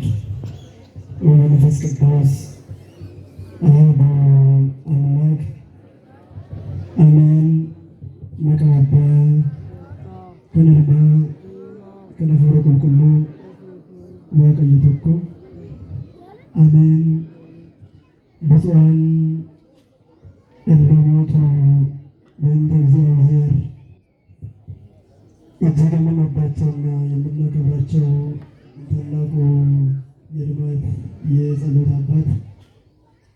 ወልድ ወመንፈስ ቅዱስ አሐዱ አምላክ አሜን። መቃበ ከነርባ ከነፈረ ቁልቁሉ ወቀይቶኮ አሜን። ብፁዓን እልሞቱ በእንተ እግዚአብሔር እጅግ የምንወዳቸውና የምናከብራቸው ታላቁ የልማት የጸሎት አባት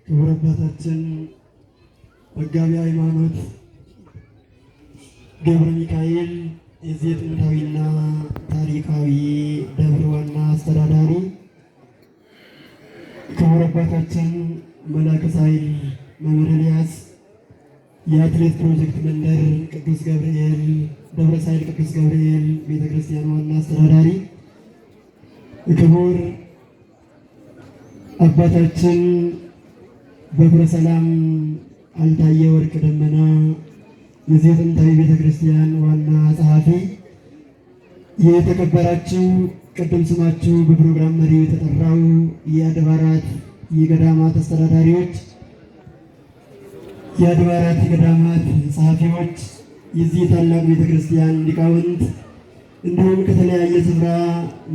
ክቡር አባታችን መጋቢ ሃይማኖት ገብረ ሚካኤል የዚህ ጥንታዊና ታሪካዊ ደብር ዋና አስተዳዳሪ፣ ክቡር አባታችን መላከ ሣህል መምህር ኤልያስ የአትሌት ፕሮጀክት መንደር ቅዱስ ገብርኤል ደብረ ሣህል ቅዱስ ገብርኤል ቤተ ክርስቲያን ዋና አስተዳዳሪ፣ ክቡር አባታችን በኩረ ሰላም አልታየ ወርቅ ደመና የዚህ ጥንታዊ ቤተ ክርስቲያን ዋና ጸሐፊ፣ የተከበራችሁ ቅድም ስማችሁ በፕሮግራም መሪ የተጠራው የአድባራት የገዳማት አስተዳዳሪዎች፣ የአድባራት የገዳማት ጸሐፊዎች፣ የዚህ ታላቅ ቤተ ክርስቲያን ሊቃውንት እንዲሁም ከተለያየ ስፍራ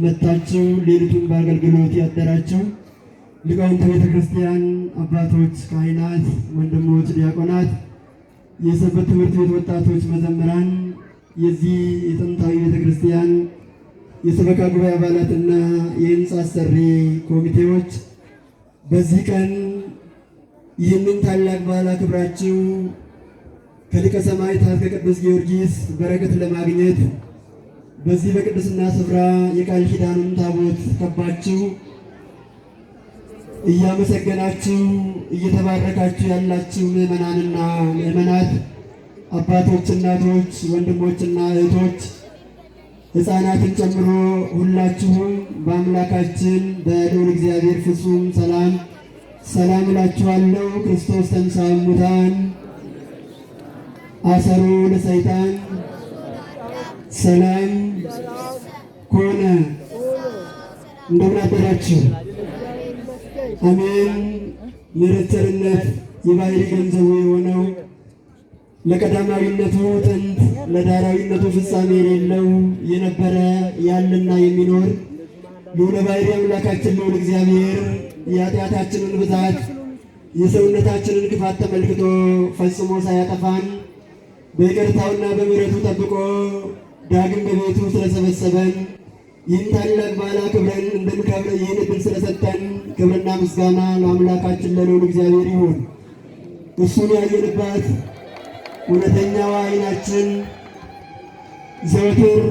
መጥታችሁ ሌሊቱን በአገልግሎት ያደራችሁ ሊቃውንተ ቤተ ክርስቲያን አባቶች፣ ካህናት፣ ወንድሞች፣ ዲያቆናት፣ የሰንበት ትምህርት ቤት ወጣቶች፣ መዘምራን፣ የዚህ የጥንታዊ ቤተ ክርስቲያን የሰበካ ጉባኤ አባላትና የህንፃ አሰሪ ኮሚቴዎች በዚህ ቀን ይህንን ታላቅ በዓል አክብራችሁ ከሊቀ ሰማዕታት ከቅዱስ ጊዮርጊስ በረከት ለማግኘት በዚህ በቅድስና ስፍራ የቃል ኪዳኑን ታቦት ከባችሁ እያመሰገናችሁ እየተባረካችሁ ያላችሁ ምዕመናንና ምዕመናት፣ አባቶች፣ እናቶች፣ ወንድሞችና እህቶች፣ ሕፃናትን ጨምሮ ሁላችሁም በአምላካችን በልዑል እግዚአብሔር ፍጹም ሰላም ሰላም እላችኋለሁ። ክርስቶስ ተንሥአ እሙታን አሰሮ ለሰይጣን ሰላም ኮነ። እንደምን አደራችሁ? አሜን። ምሕረት ቸርነት የባሕርይ ገንዘቡ የሆነው ለቀዳማዊነቱ ጥንት ለዳህራዊነቱ ፍጻሜ የሌለው የነበረ ያለና የሚኖር ልዑለ ባሕርይ አምላካችን ልዑል እግዚአብሔር የኃጢአታችንን ብዛት የሰውነታችንን ክፋት ተመልክቶ ፈጽሞ ሳያጠፋን በይቅርታውና በምሕረቱ ጠብቆ ዳግም በቤቱ ስለሰበሰበን ይህን ታላቅ በዓል አክብረን እንድንከብር ይህን ዕድል ስለሰጠን ክብርና ምስጋና ለአምላካችን ለልዑል እግዚአብሔር ይሁን። እሱን ያየንባት እውነተኛዋ ዓይናችን ዘወትር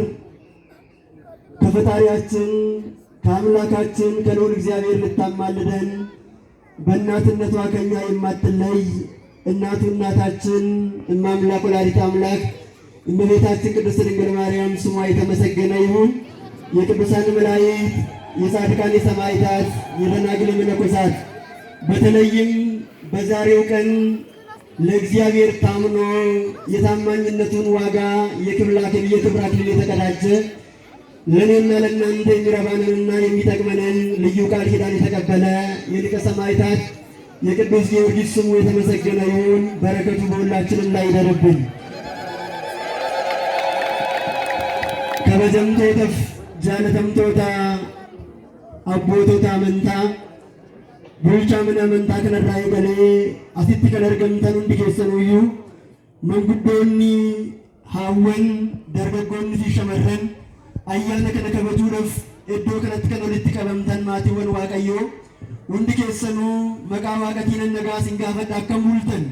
ከፈጣሪያችን ከአምላካችን ከልዑል እግዚአብሔር ልታማልደን በእናትነቷ ከኛ የማትለይ እናቱ እናታችን እማምላክ ወላዲተ አምላክ እመቤታችን ቅድስት ድንግል ማርያም ስሟ የተመሰገነ ይሁን። የቅዱሳን መላእክት፣ የጻድቃን፣ የሰማዕታት፣ የደናግል፣ የመነኮሳት በተለይም በዛሬው ቀን ለእግዚአብሔር ታምኖ የታማኝነቱን ዋጋ የክብር አክሊል የተቀዳጀ ለእኔና ለእናንተ የሚረባንንና የሚጠቅመንን ልዩ ቃል ኪዳን የተቀበለ የሊቀ ሰማዕታት የቅዱስ ጊዮርጊስ ስሙ የተመሰገነ ይሁን። በረከቱ በሁላችንም ላይ ይደርብን። ከበጀምቶ ተፍ ጃለተምቶታ አቦቶታ መንታ ቡልቻ ምን መንታ ከነራይ ገሌ አሲት ከነርገምተን እንዲከሰኑዩ መንጉዶኒ ሃወን ደርገጎኒ ሲሸመረን አያነ ከነ ከበጁረፍ እዶ ከነት ከኖልቲ ቀበምተን ማቲወን ዋቀዮ ሁንዲ ኬሰኑ መቃ ዋቀቲነ ነጋ ሲንጋፈድ አከም ቡልተን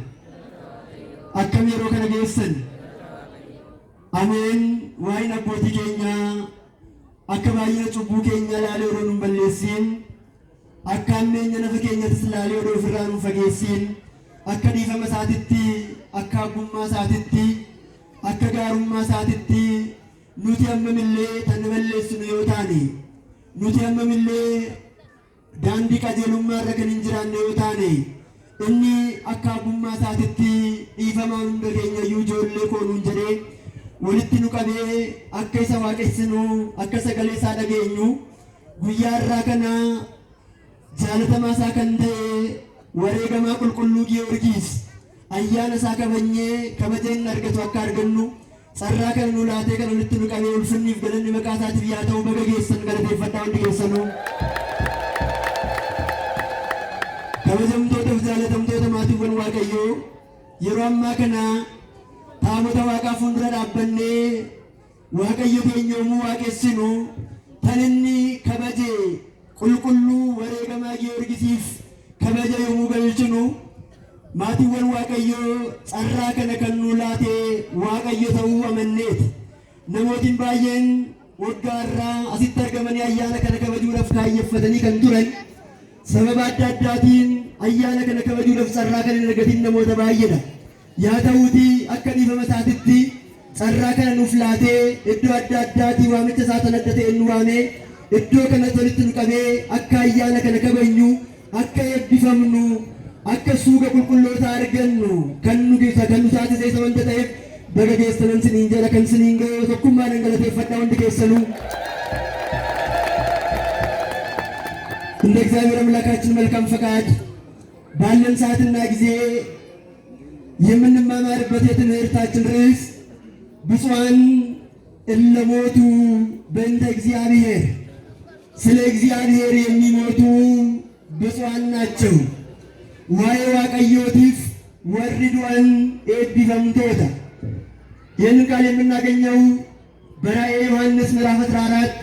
አከም የሮ ከነ ጌሰን አሜን። ዋይን አቦቲ ኬኛ አከባየ ጩቡ ኬኛ ላሌ ወሮኑን በሌሲን አካሜኛ ነፍ ኬኛ ተስላሌ ወዶ ፍራኑ ፈጌሲን አከ ዲፈመ ሳትቲ አከ አቡማ ሳትቲ አከ ጋሩማ ሳትቲ ኑቲ አመምሌ ተንበሌስኑ ዮታኒ ኑቲ አመምሌ ዳንዲ ቀጀሉማ ረከን እንጅራን ዮታኒ እኒ አከ አቡማ ሳትቲ ዲፈማን እንደገኘ ዩጆሌ ኮኑን ጀዴ walitti nu qabee akka isa waaqessinu akka sagalee isaa dhageenyu guyyaarraa kana jaalatamaa isaa kan ta'e wareegamaa qulqulluu Giyoorgis ayyaana isaa kabajeen argatu akka argannu sarraa kana nu laatee kan walitti nu qabee ulfinniif galanni maqaa isaatiif yaa ta'u baga geessan galateeffadhaa hundi keessanuu. kabajamtootaaf jaalatamtoota maatiiwwan Waaqayyoo yeroo ammaa kana taabota Waaqaa fuuldura dhaabbannee Waaqayyo keenya yommuu waaqessinu kan inni kabaje qulqulluu wareegamaa Giyoorgisiif kabaja yommuu galchinu maatiiwwan Waaqayyoo carraa kana kan nu laatee Waaqayyo ta'uu amanneeti. Namootiin baay'een waggaa irraa asitti argamanii ayyaana kana kabajuudhaaf kaayeffatanii kan turan sababa adda addaatiin ayyaana kana kabajuudhaaf carraa kana hin argatin namoota baay'eedha. Yaa ta'uutii akka dhiifama isaatitti carraa kana nuuf laatee iddoo adda addaatii waamicha isaa tan adda ta'e nu waamee iddoo kanatti walitti nu qabee akka ayyaana kana kabajnu akka eebbifamnu akka suuga qulqulloota argannu kan nu taasise isa wanta ta'eef baga geessanan siniin jedha kan siniin ga'e tokkummaadhaan galateeffadhaa hundi keessanuu. እንደ እግዚአብሔር አምላካችን መልካም ፈቃድ ባለን ሰዓትና ጊዜ የምንማማርበት የትምህርታችን ርዕስ ብፁዓን እለ ሞቱ በእንተ እግዚአብሔር፣ ስለ እግዚአብሔር የሚሞቱ ብፁዓን ናቸው። ዋይ waaqayyootiif warri du'an eebbifamtoota። ይህንን ቃል የምናገኘው በራእየ ዮሐንስ ምዕራፍ 14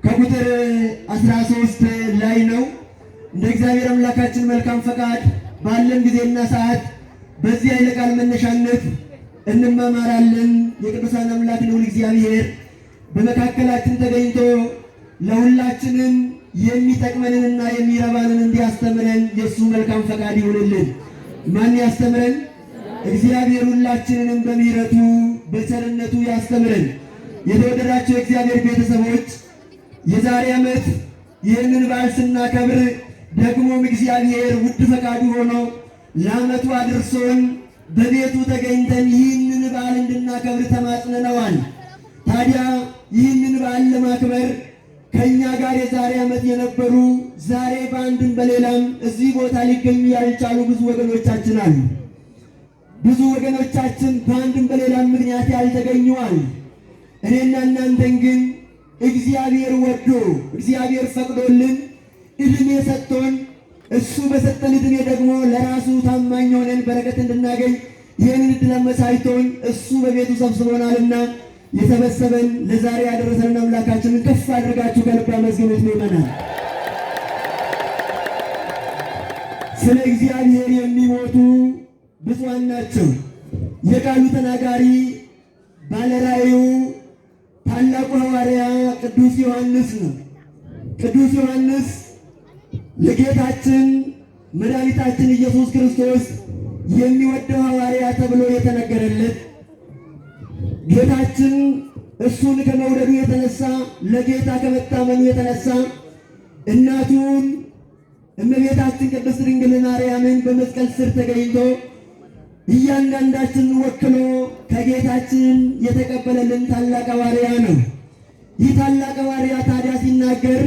ከቁጥር 13 ላይ ነው። እንደ እግዚአብሔር አምላካችን መልካም ፈቃድ ባለን ጊዜና ሰዓት በዚህ ኃይለ ቃል መነሻነት እንማማራለን። የቅዱሳን አምላክ ልዑል እግዚአብሔር በመካከላችን ተገኝቶ ለሁላችንም የሚጠቅመንንና የሚረባንን እንዲያስተምረን የእሱ መልካም ፈቃድ ይሁንልን። ማን ያስተምረን? እግዚአብሔር ሁላችንንም በምሕረቱ በቸርነቱ ያስተምረን። የተወደዳችሁ የእግዚአብሔር ቤተሰቦች የዛሬ ዓመት ይህንን በዓል ስናከብር ደግሞም እግዚአብሔር ውድ ፈቃዱ ሆኖ ለዓመቱ አድርሶን በቤቱ ተገኝተን ይህንን በዓል እንድናከብር ተማጽነነዋል። ታዲያ ይህንን በዓል ለማክበር ከእኛ ጋር የዛሬ ዓመት የነበሩ ዛሬ በአንድም በሌላም እዚህ ቦታ ሊገኙ ያልቻሉ ብዙ ወገኖቻችን አሉ። ብዙ ወገኖቻችን በአንድም በሌላም ምክንያት ያልተገኙዋል። እኔና እናንተን ግን እግዚአብሔር ወዶ እግዚአብሔር ፈቅዶልን እድሜ ሰጥቶን እሱ በሰጠን እድሜ ደግሞ ለራሱ ታማኝ ሆነን በረከት እንድናገኝ ይህንን እድል አመቻችቶን እሱ በቤቱ ሰብስቦናልና የተሰበሰበን ለዛሬ ያደረሰንን አምላካችንን ከፍ አድርጋችሁ ከልብ አመስግኑት ምእመናን። ስለ እግዚአብሔር የሚሞቱ ብፁዓን ናቸው። የቃሉ ተናጋሪ ባለራእዩ ታላቁ ሐዋርያ ቅዱስ ዮሐንስ ነው። ቅዱስ ዮሐንስ ለጌታችን መድኃኒታችን ኢየሱስ ክርስቶስ የሚወደው ሐዋርያ ተብሎ የተነገረለት ጌታችን እሱን ከመውደዱ የተነሳ ለጌታ ከመታመኑ የተነሳ እናቱን እመቤታችን ቅድስት ድንግል ማርያምን በመስቀል ስር ተገኝቶ እያንዳንዳችን ወክሎ ከጌታችን የተቀበለልን ታላቅ ሐዋርያ ነው። ይህ ታላቅ ሐዋርያ ታዲያ ሲናገር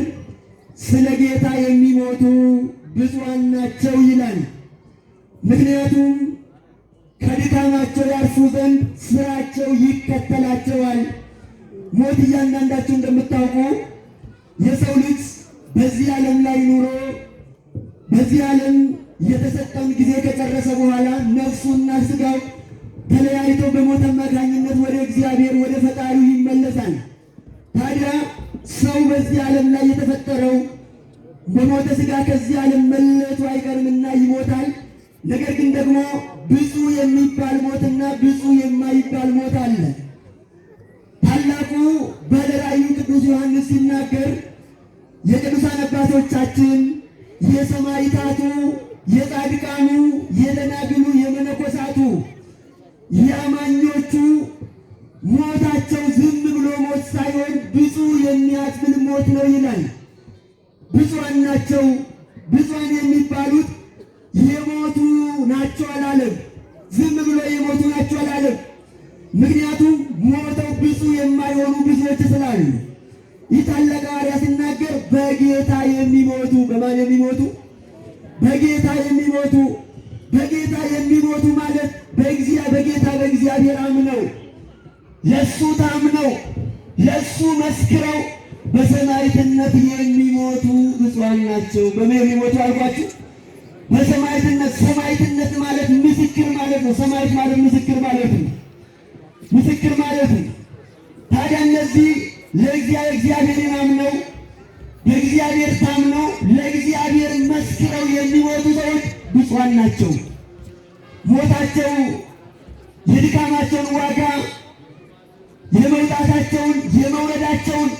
ስለ ጌታ የሚሞቱ ብፁዓን ናቸው ይላል። ምክንያቱም ከድካማቸው ያርፉ ዘንድ ስራቸው ይከተላቸዋል። ሞት እያንዳንዳችሁ እንደምታውቁ የሰው ልጅ በዚህ ዓለም ላይ ኑሮ በዚህ ዓለም የተሰጠውን ጊዜ ከጨረሰ በኋላ ነፍሱና ስጋው ተለያይቶ በሞት አማካኝነት ወደ እግዚአብሔር ወደ ፈጣሪው ይመለሳል። ታዲያ ሰው በዚህ ዓለም ላይ የተፈጠረው በሞተ ስጋ ከዚህ ዓለም መለየቱ አይቀርምና ይሞታል። ነገር ግን ደግሞ ብዙ የሚባል ሞትና ብዙ የማይባል ሞት አለ። ታላቁ ባለራእዩ ቅዱስ ዮሐንስ ሲናገር የቅዱሳን አባቶቻችን የሰማዕታቱ፣ የጻድቃኑ፣ የደናግሉ፣ የመነኮሳቱ፣ የአማኞቹ ሞታቸው ዝም ብሎ ሞት ሳይሆን ብዙ የሚያስብል ሞት ነው ይላል። ብፁዓን ናቸው። ብፁዓን የሚባሉት የሞቱ ናቸው አላለም። ዝም ብሎ የሞቱ ናቸው አላለም። ምክንያቱም ሞተው ብዙ የማይሆኑ ብዙዎች ስላሉ ይህ ታላቅ ሐዋርያ ሲናገር በጌታ የሚሞቱ በማን የሚሞቱ? በጌታ የሚሞቱ። በጌታ የሚሞቱ ማለት በጌታ በእግዚአብሔር አምነው ለሱ ታምነው ለሱ መስክረው በሰማዕትነት የሚሞቱ ብፁዓን ናቸው። በምን የሚሞቱ አልኳችሁ? በሰማዕትነት። ሰማዕትነት ማለት ምስክር ማለት ነው። ሰማዕት ማለት ምስክር ማለት ነው። ምስክር ማለት ነው። ታዲያ እነዚህ ለእግዚአብሔርን አምነው በእግዚአብሔር ታምነው ለእግዚአብሔር መስክረው የሚሞቱ ሰዎች ብፁዓን ናቸው። ሞታቸው የድካማቸውን ዋጋ የመውጣታቸውን የመውረዳቸውን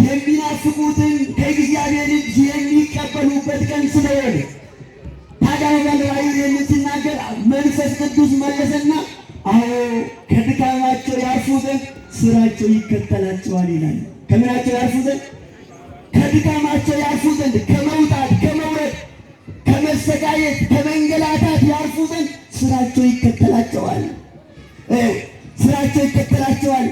የሚናፍቁትን ከእግዚአብሔር እጅ የሚቀበሉበት ቀን ስለሆነ ታዲያ በራእዩ ሲናገር መንፈስ ቅዱስ መለሰና አዎ ከድካማቸው ያርፉ ዘንድ ስራቸው ይከተላቸዋል ይላል። ከምናቸው ያርፉ ዘንድ? ከድካማቸው ያርፉ ዘንድ፣ ከመውጣት ከመውረድ፣ ከመሰቃየት ከመንገላታት ያርፉ ዘንድ ስራቸው ይከተላቸዋል። ስራቸው ይከተላቸዋል።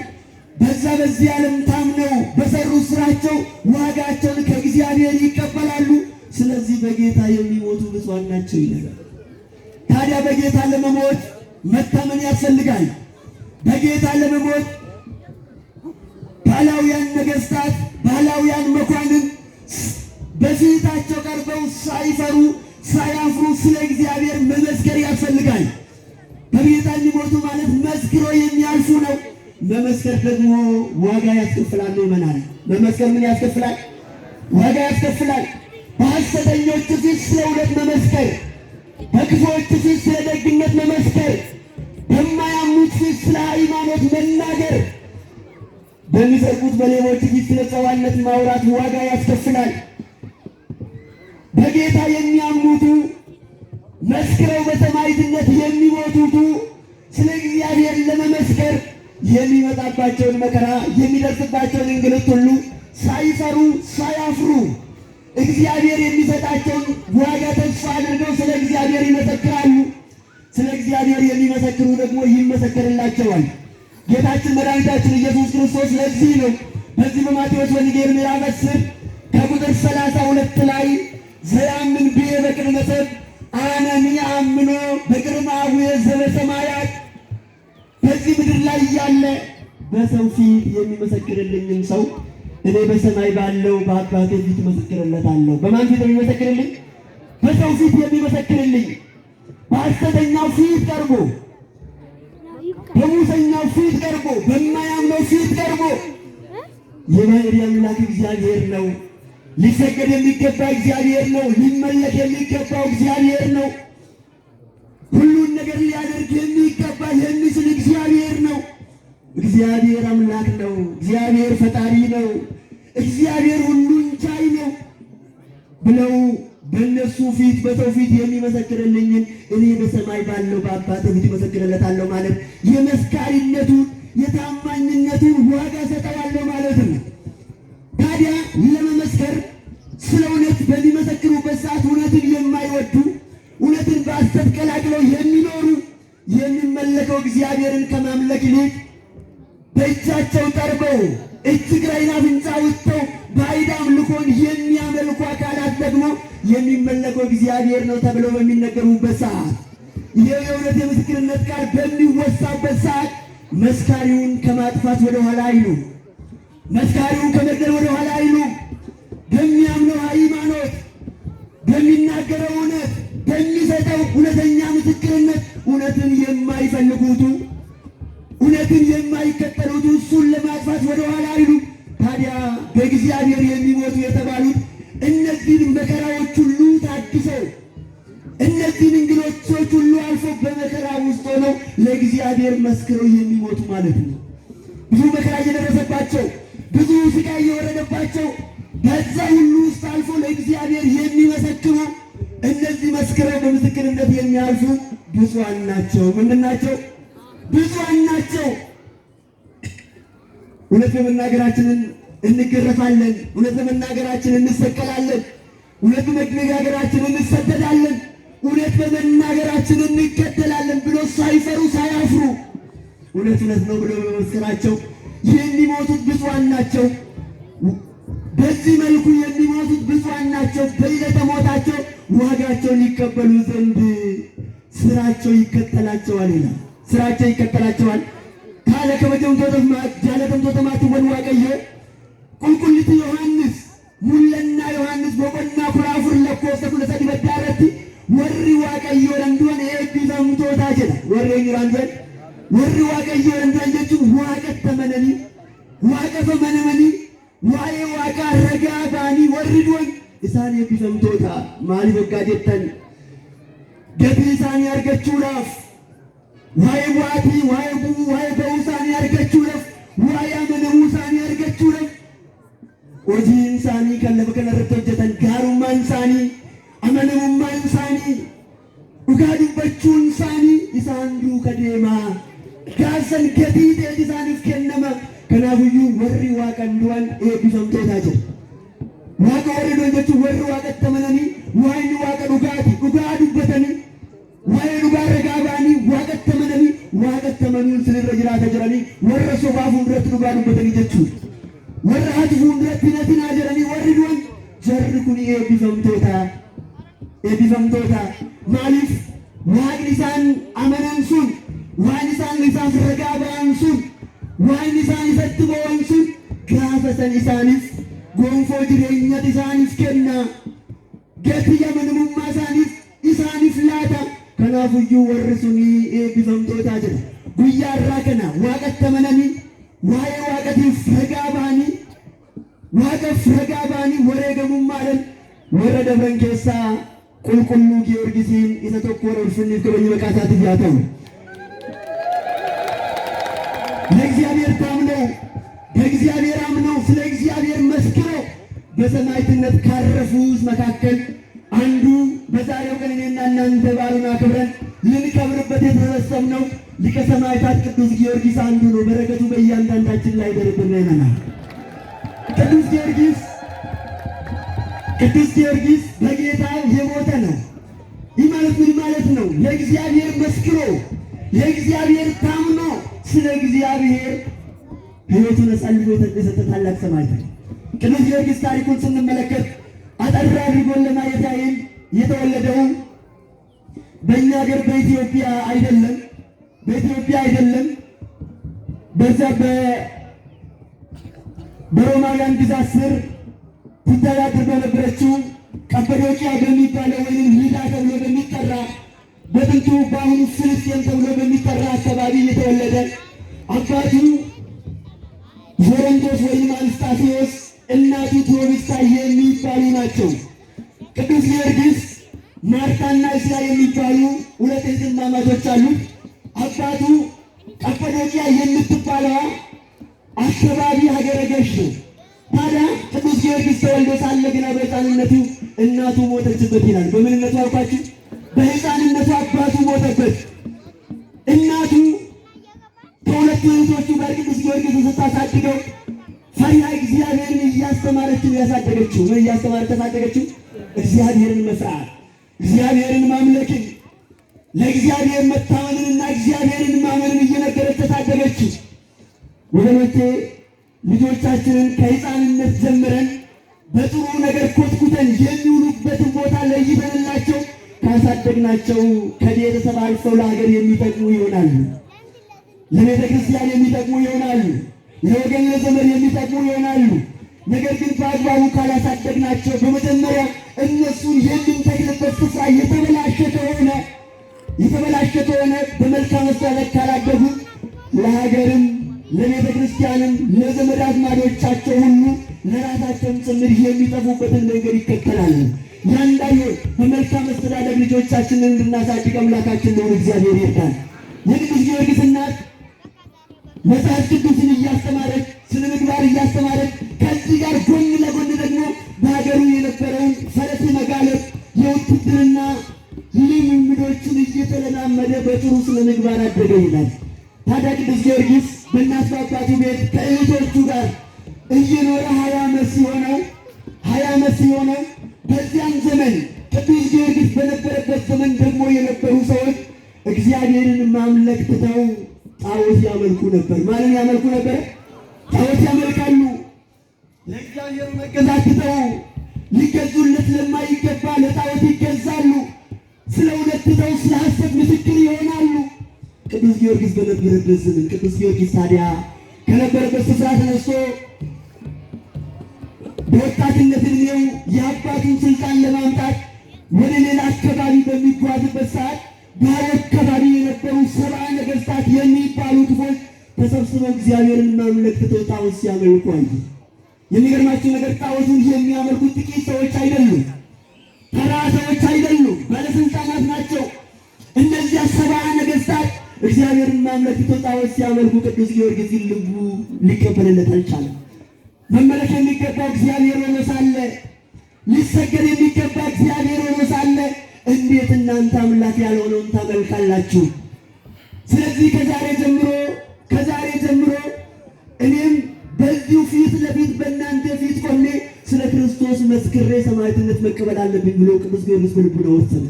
በዚህ ዓለም ታምነው በሰሩ ስራቸው ዋጋቸውን ከእግዚአብሔር ይቀበላሉ። ስለዚህ በጌታ የሚሞቱ ብፁዓን ናቸው ይላል። ታዲያ በጌታ ለመሞት መታመን ያስፈልጋል። በጌታ ለመሞት ባላውያን ነገሥታት፣ ባላውያን መኳንን በፊታቸው ቀርበው ሳይፈሩ ሳያፍሩ ስለ እግዚአብሔር መመስከር ያስፈልጋል። በጌታ የሚሞቱ ማለት መስክሮ የሚያልፉ ነው። መመስከር ደግሞ ዋጋ ያስከፍላል። ይመናል። መመስከር ምን ያስከፍላል? ዋጋ ያስከፍላል። በሐሰተኞች ፊት ስለ እውነት መመስከር፣ በክፉዎች ፊት ስለ ደግነት መመስከር፣ በማያምኑት ፊት ስለ ሃይማኖት መናገር፣ በሚሰርቁት በሌቦች ፊት ስለ ጨዋነት ማውራት ዋጋ ያስከፍላል። በጌታ የሚያምኑቱ መስክረው በሰማዕትነት የሚሞቱቱ ስለ እግዚአብሔር ለመመስከር የሚመጣባቸውን መከራ የሚደርስባቸውን እንግልት ሁሉ ሳይፈሩ ሳያፍሩ እግዚአብሔር የሚሰጣቸውን ዋጋ ተስፋ አድርገው ስለ እግዚአብሔር ይመሰክራሉ። ስለ እግዚአብሔር የሚመሰክሩ ደግሞ ይመሰከርላቸዋል። ጌታችን መድኃኒታችን ኢየሱስ ክርስቶስ ለዚህ ነው በዚህ በማቴዎስ ወንጌል ምዕራፍ 10 ከቁጥር 32 ላይ ዘያምን ብየ በቅድመ ሰብ አነኒ አምኖ በቅድመ አቡየ ዘበሰማያት፣ በዚህ ምድር ላይ እያለ በሰው ፊት የሚመሰክርልኝን ሰው እኔ በሰማይ ባለው በአባቴ ፊት እመሰክርለታለሁ። በማን ፊት የሚመሰክርልኝ? በሰው ፊት የሚመሰክርልኝ። በሐሰተኛው ፊት ቀርቦ፣ በሙሰኛው ፊት ቀርቦ፣ በማያምነው ፊት ቀርቦ የባሕርይ አምላክ እግዚአብሔር ነው፣ ሊሰገድ የሚገባ እግዚአብሔር ነው፣ ሊመለክ የሚገባው እግዚአብሔር ነው፣ ሁሉን ነገር ሊያደርግ የሚገባ የሚችል እግዚአብሔር ነው። እግዚአብሔር አምላክ ነው። እግዚአብሔር ፈጣሪ ነው። እግዚአብሔር ሁሉን ቻይ ነው ብለው በእነሱ ፊት በሰው ፊት የሚመሰክርልኝን እኔ በሰማይ ባለው በአባቴ ፊት እመሰክርለታለሁ ማለት የመስካሪነቱን የታማኝነቱን ዋጋ ሰጠዋለሁ ማለት ነው። ታዲያ ለመመስከር ስለ እውነት በሚመሰክሩበት ሰዓት እውነትን የማይወዱ እውነትን በሐሰት ቀላቅለው የሚኖሩ የሚመለከው እግዚአብሔርን ከማምለክ ይልቅ በእጃቸው ጠርበው እጅ እግረኛ አፍንጫ ወጥተው ባዕድ አምልኮን የሚያመልኩ አካላት ደግሞ የሚመለከው እግዚአብሔር ነው ተብለው በሚነገሩበት ሰዓት ይህ የእውነት የምስክርነት ቃል በሚወሳበት ሰዓት መስካሪውን ከማጥፋት ወደ ኋላ አይሉ፣ መስካሪውን ከመግደል ወደ ኋላ አይሉ። በሚያምነው ሃይማኖት፣ በሚናገረው እውነት፣ በሚሰጠው እውነተኛ ምስክርነት እውነትን የማይፈልጉቱ እውነትን የማይከተሉት እሱን ለማጥፋት ወደ ኋላ አይሉ። ታዲያ በእግዚአብሔር የሚሞቱ የተባሉት እነዚህን መከራዎች ሁሉ ታግሰው እነዚህን እንግሎቶች ሁሉ አልፈው በመከራ ውስጥ ሆነው ለእግዚአብሔር መስክረው የሚሞቱ ማለት ነው። ብዙ መከራ እየደረሰባቸው ብዙ ስቃይ እየወረደባቸው በዛ ሁሉ ውስጥ አልፎ ለእግዚአብሔር የሚመሰክሩ እነዚህ መስክረው በምስክርነት የሚያልፉ ብፁዓን ናቸው። ምንድን ናቸው? ብፁዓን ናቸው። እውነት በመናገራችንን እንገረፋለን፣ እውነት በመናገራችን እንሰቀላለን፣ እውነት በመናገራችን እንሰደዳለን፣ እውነት በመናገራችን እንገደላለን ብሎ ሳይፈሩ ሳያፍሩ እውነት እውነት ነው ብሎ በመስከራቸው የሚሞቱት ብፁዓን ናቸው። በዚህ መልኩ የሚሞቱት ብፁዓን ናቸው፣ በዕለተ ሞታቸው ዋጋቸውን ሊቀበሉ ዘንድ ስራቸው ይከተላቸዋል ይላል። ስራቸው ይከተላቸዋል ካለ ከመጀመሪያው ተማቱ ወንዋቀየ ቁልቁልት ዮሐንስ ሙለና ዮሐንስ በቆና ኩራፉር ለኮሰቱ ለሰዲ በዳረቲ ወሪ ዋቀየ ወንዶን ኤቢዛምቶታ ጀላ ወሪ ይራንዘን ወሪ ዋቀየ ወንዶን ጀቹ ዋቀት ተመነኒ ዋቀፈ መነመኒ ዋይ ዋቃ ረጋባኒ ወርዶን ኢሳን ኤቢዛምቶታ ማሊ በጋጀተን ገቢ ኢሳን ያርገቹላፍ ዋይ ዋቲ ዋይ ቡ ዋይ በውሳን ያርገቹላፍ ዋይ አመነሙ ኢሳን ያርገቹላፍ ወጂን ሳኒ ከለበ ከነረተጀተን ጋሩማን ሳኒ አመነሙማን ሳኒ ኡጋዱበቹን ሳኒ ኢሳንዱ ከዴማ ጋሰን ገዲደ ኢሳንፍ ከነማ ከናብዩ ወሪ ዋቀንዱን ኤቢሰምቶታ ጀ ዋቀ ወሪ ዶንጀቹ ወሪ ዋቀ ተመነኒ ዋይኒ ዋቀ ዱጋቲ ዱጋዱበተኒ ዋይ ዱጋ ረጋባኒ ዋቀ ተመነኒ ዋቀ ተመኑን ስለረጅራ ተጀራኒ ወረሶ ባፉ ብረት ዱጋዱበተኒ ጀቹ ወራሃት ፉንድረት ቢነቲና ጀረኒ ወርዶን ጀርኩኒ ኤቢፈምቶታ ማሊፍ ዋግኒሳን አመነንሱን ዋኒሳን ሊሳን ረጋባንሱን ዋኒሳን ይሰትበወንሱን ጋፈሰን ኢሳኒፍ ጎንፎ ጅሬኛት ኢሳኒፍ ከና ገትያ ምንሙማ ኢሳኒፍ ላታ ከናፉዩ ወርሱኒ ኤቢፈምቶታ ጀረ ጉያራ ከና ዋቀት ተመነኒ ዋይ ዋቀት ፍረጋባኒ ዋቀት ፍረጋባኒ ወሬገሙማለን ወረ ደብረን ኬሳ ቁልቁሉ ጊዮርጊስን የተተኮረ ፍንፍ ከበኝ መቃታት ያተው ለእግዚአብሔር ታምነው በእግዚአብሔር አምነው ስለ እግዚአብሔር መስክረው በሰማዕትነት ካረፉት መካከል አንዱ በዛሬው ቀን እኔና እናንተ በዓሉን አክብረን ልንከብርበት የተሰበሰብነው ሊቀ ሰማዕታት ቅዱስ ጊዮርጊስ አንዱ ነው። በረከቱ በእያንዳንዳችን ላይ ይደርብልንና ቅዱስ ጊዮርጊስ በጌታ የሞተ ነው። ይህ ማለት ምን ማለት ነው? ለእግዚአብሔር መስክሮ ለእግዚአብሔር ታምኖ ስለ እግዚአብሔር ሕይወቱን አሳልፎ የሰጠ ታላቅ ሰማዕት ነው። ቅዱስ ጊዮርጊስ ታሪኩን ስንመለከት አጠር አድርጎን ለማየት ያህል የተወለደው በእኛ ሀገር በኢትዮጵያ አይደለም፣ በዛ በሮማውያን ግዛት ስር ትተዳደር በነበረችው ቀጰዶቅያ በሚባለው ወይም ሊዳ ተብሎ በሚጠራ በጥንቱ በአሁኑ ፍልስጤም ተብሎ በሚጠራ አካባቢ የተወለደ አባቱ ዞሮንቶስ ወይም አንስጣሴዎስ እናቱ ቴዎብስታ የሚባሉ ናቸው። ቅዱስ ጊዮርጊስ ማርታና እስራ የሚባሉ ሁለት እህትማማቾች አሉት። አባቱ ቀጰዶቅያ የምትባለዋ አካባቢ ሀገረ ገዥ ነው። ታዲያ ቅዱስ ጊዮርጊስ ተወልዶ ሳለ ገና በሕፃንነቱ እናቱ ሞተችበት ይላል። በምንነቱ አልኳችሁ? በሕፃንነቱ አባቱ ሞተበት። እናቱ ከሁለት እህቶቹ ጋር ቅዱስ ጊዮርጊስ ስታሳድገው ፈሪሃ እግዚአብሔርን እያስተማረችው ያሳደገችው። ምን እያስተማረች ያሳደገችው? እግዚአብሔርን መፍራት፣ እግዚአብሔርን ማምለክን፣ ለእግዚአብሔር መታመንንና እግዚአብሔርን ማመንን እየነገረች ያሳደገችው። ወገኖቼ ልጆቻችንን ከሕፃንነት ጀምረን በጥሩ ነገር ኮትኩተን የሚውሉበትን ቦታ ለይተንላቸው ካሳደግናቸው ከቤተሰብ አልፈው ለሀገር የሚጠቅሙ ይሆናሉ፣ ለቤተ ክርስቲያን የሚጠቅሙ ይሆናሉ፣ ለወገን ለዘመድ የሚጠቅሙ ይሆናሉ። ነገር ግን በአግባቡ ካላሳደግናቸው በመጀመሪያ እነሱን የምንተክልበት ስፍራ የተበላሸ ከሆነ በመልካም አስተዳደግ ካላደጉ ለሀገርም ለቤተ ክርስቲያንም ለዘመድ አዝማዶቻቸው ሁሉ ለራሳቸውም ጭምር የሚጠፉበትን መንገድ ይከተላሉ። ያንዳንድ በመልካም አስተዳደግ ልጆቻችንን እንድናሳድግ አምላካችን ነው እግዚአብሔር ይርዳል። የቅዱስ ጊዮርጊስ እናት መጽሐፍ ቅዱስን እያስተማረች ስነ ምግባር እያስተማረች ከዚህ ጋር ጎን ለጎን ደግሞ በሀገሩ የነበረውን ፈረስ መጋለብ የውትድርና ልምምዶችን እየተለማመደ በጥሩ ስነ ምግባር አደገ ይላል። ታዲያ ቅዱስ ጊዮርጊስ በእናቱ አባቱ ቤት ከእህቶቹ ጋር እየኖረ 20 ዓመት ሲሆነው በዚያን ዘመን ቅዱስ ጊዮርጊስ በነበረበት ዘመን ደግሞ የነበሩ ሰዎች እግዚአብሔርን ማምለክ ትተው ጣዖት ያመልኩ ነበር። ማንን ያመልኩ ነበር? ጣዖት ያመልካሉ። ለእግዚአብሔር መገዛት ትተው ሊገዙለት ለማይገባ ለጣዖት ይገዛሉ። ስለ እውነት ትተው ስለ ሐሰት ምስክር ይሆናሉ። ቅዱስ ጊዮርጊስ በነበረበት ዘመን ቅዱስ ጊዮርጊስ ታዲያ ከነበረበት ስፍራ ተነስቶ በወጣትነት ዕድሜው የአባቱን ስልጣን ለማምጣት ወደ ሌላ አካባቢ በሚጓዝበት ሰዓት በአካባቢ የነበሩ 70 ነገሥታት የሚባሉ ክፎች ተሰብስበው እግዚአብሔርን ማምለክ ትተው ጣዖት ሲያመልኩ አዩ። የሚገርማቸው ነገር ጣዖቱን የሚያመልኩት ጥቂት ሰዎች አይደሉም፣ ተራ ሰዎች አይደሉም፣ ባለስልጣናት ናቸው። እነዚያ 70 ነገሥታት እግዚአብሔርን ማምለክ ትተው ጣዖት ሲያመልኩ ቅዱስ ጊዮርጊስ ልቡ ሊቀበልለት አልቻለም። መመለክ የሚገባው እግዚአብሔር ሆኖ ሳለ፣ ሊሰገድ የሚገባ እግዚአብሔር ሆኖ ሳለ እንዴት እናንተ አምላክ ያልሆነውን ታመልካላችሁ? ስለዚህ ከዛሬ ጀምሮ እኔም በዚሁ ፊት ለፊት በእናንተ ፊት ቆሜ ስለ ክርስቶስ መስክሬ ሰማዕትነት መቀበል አለብኝ ብሎ ቅዱስ ጊዮርጊስ በልቡ ወሰነ።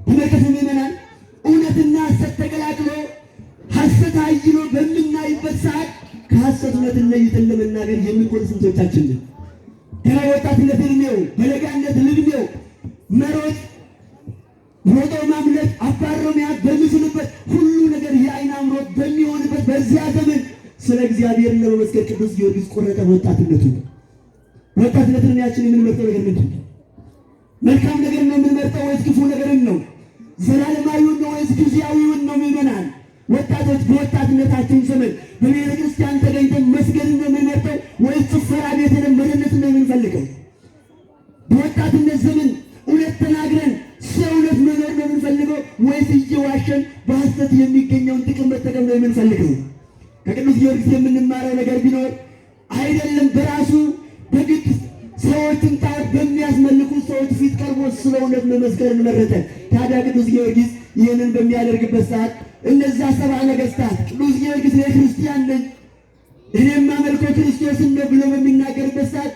ተመልከቱ ምዕመናን፣ እውነትና ሐሰት ተቀላቅሎ ሐሰት አይሎ በምናይበት ሰዓት ከሐሰት እውነትን ለይተን ለመናገር የሚቆርጥ ስንቶቻችን ነን? ገና ወጣትነት ዕድሜው በለጋነት ዕድሜው መሮጥ ሮጦ ማምለጥ አባሮ መያዝ በሚችልበት ሁሉ ነገር የዓይን አምሮት በሚሆንበት በዚያ ዘመን ስለ እግዚአብሔር ለመመስከር ቅዱስ ጊዮርጊስ ቆረጠ። ወጣትነትን ያችን የምንመርጠው ነገር ምንድን ነው? መልካም ነገር ነው የምንመርጠው ወይስ ክፉ ነገርን ነው? ዘላለማዊውን ነው ወይስ ጊዜያዊውን ነው? ምዕመናን ወጣቶች በወጣትነታችን ዘመን በቤተ ክርስቲያን ተገኝተን መስገድን ነው የምንመርጠው ወይስ ጭፈራ ቤትን መደነስን ነው የምንፈልገው? በወጣትነት ዘመን እውነት ተናግረን ስለ እውነት መኖር ነው የምንፈልገው ወይስ እየዋሸን በሐሰት የሚገኘውን ጥቅም መጠቀም ነው የምንፈልገው? ከቅዱስ ጊዮርጊስ የምንማረው ነገር ቢኖር አይደለም በራሱ በግድ ሰዎችን ጣዖት በሚያስመልኩ ሰዎች ፊት ቀርቦ ስለ እውነት መመስከርን መረጠ። ታዲያ ቅዱስ ጊዮርጊስ ይህንን በሚያደርግበት ሰዓት እነዛ 70 ነገሥታት ቅዱስ ጊዮርጊስ ክርስቲያን ነኝ እኔ የማመልከው ክርስቶስን ነው ብሎ በሚናገርበት ሰዓት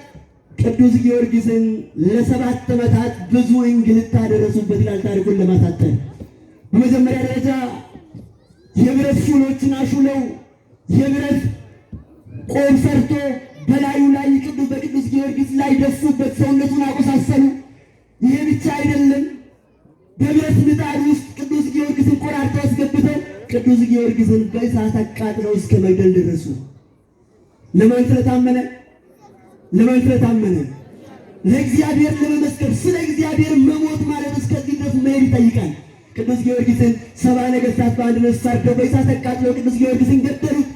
ቅዱስ ጊዮርጊስን ለ7 ዓመታት ብዙ እንግልት አደረሱበት ይላል ታሪኩን ለማሳጠር። በመጀመሪያ ደረጃ የብረት ሹሎችን አሹለው የብረት ቆብ ሰርቶ በላዩ ላይ በቅዱስ ጊዮርጊስ ላይ ደፉበት፣ ሰውነቱን አቆሳሰሉ። ይሄ ብቻ አይደለም፣ በብረት ምጣድ ውስጥ ቅዱስ ጊዮርጊስን ቆራርጠው አስገብተው ቅዱስ ጊዮርጊስን በእሳት አቃጥለው እስከ መግደል ደረሱ። ለማን ስለታመነ? ለእግዚአብሔር ለመመስከር። ስለ እግዚአብሔር መሞት ማለት እስከዚህ ድረስ መሄድ ይጠይቃል። ቅዱስ ጊዮርጊስን 70 ነገሥታት በአንድነት ፈርደው በእሳት አቃጥለው ቅዱስ ጊዮርጊስን ገደሉት።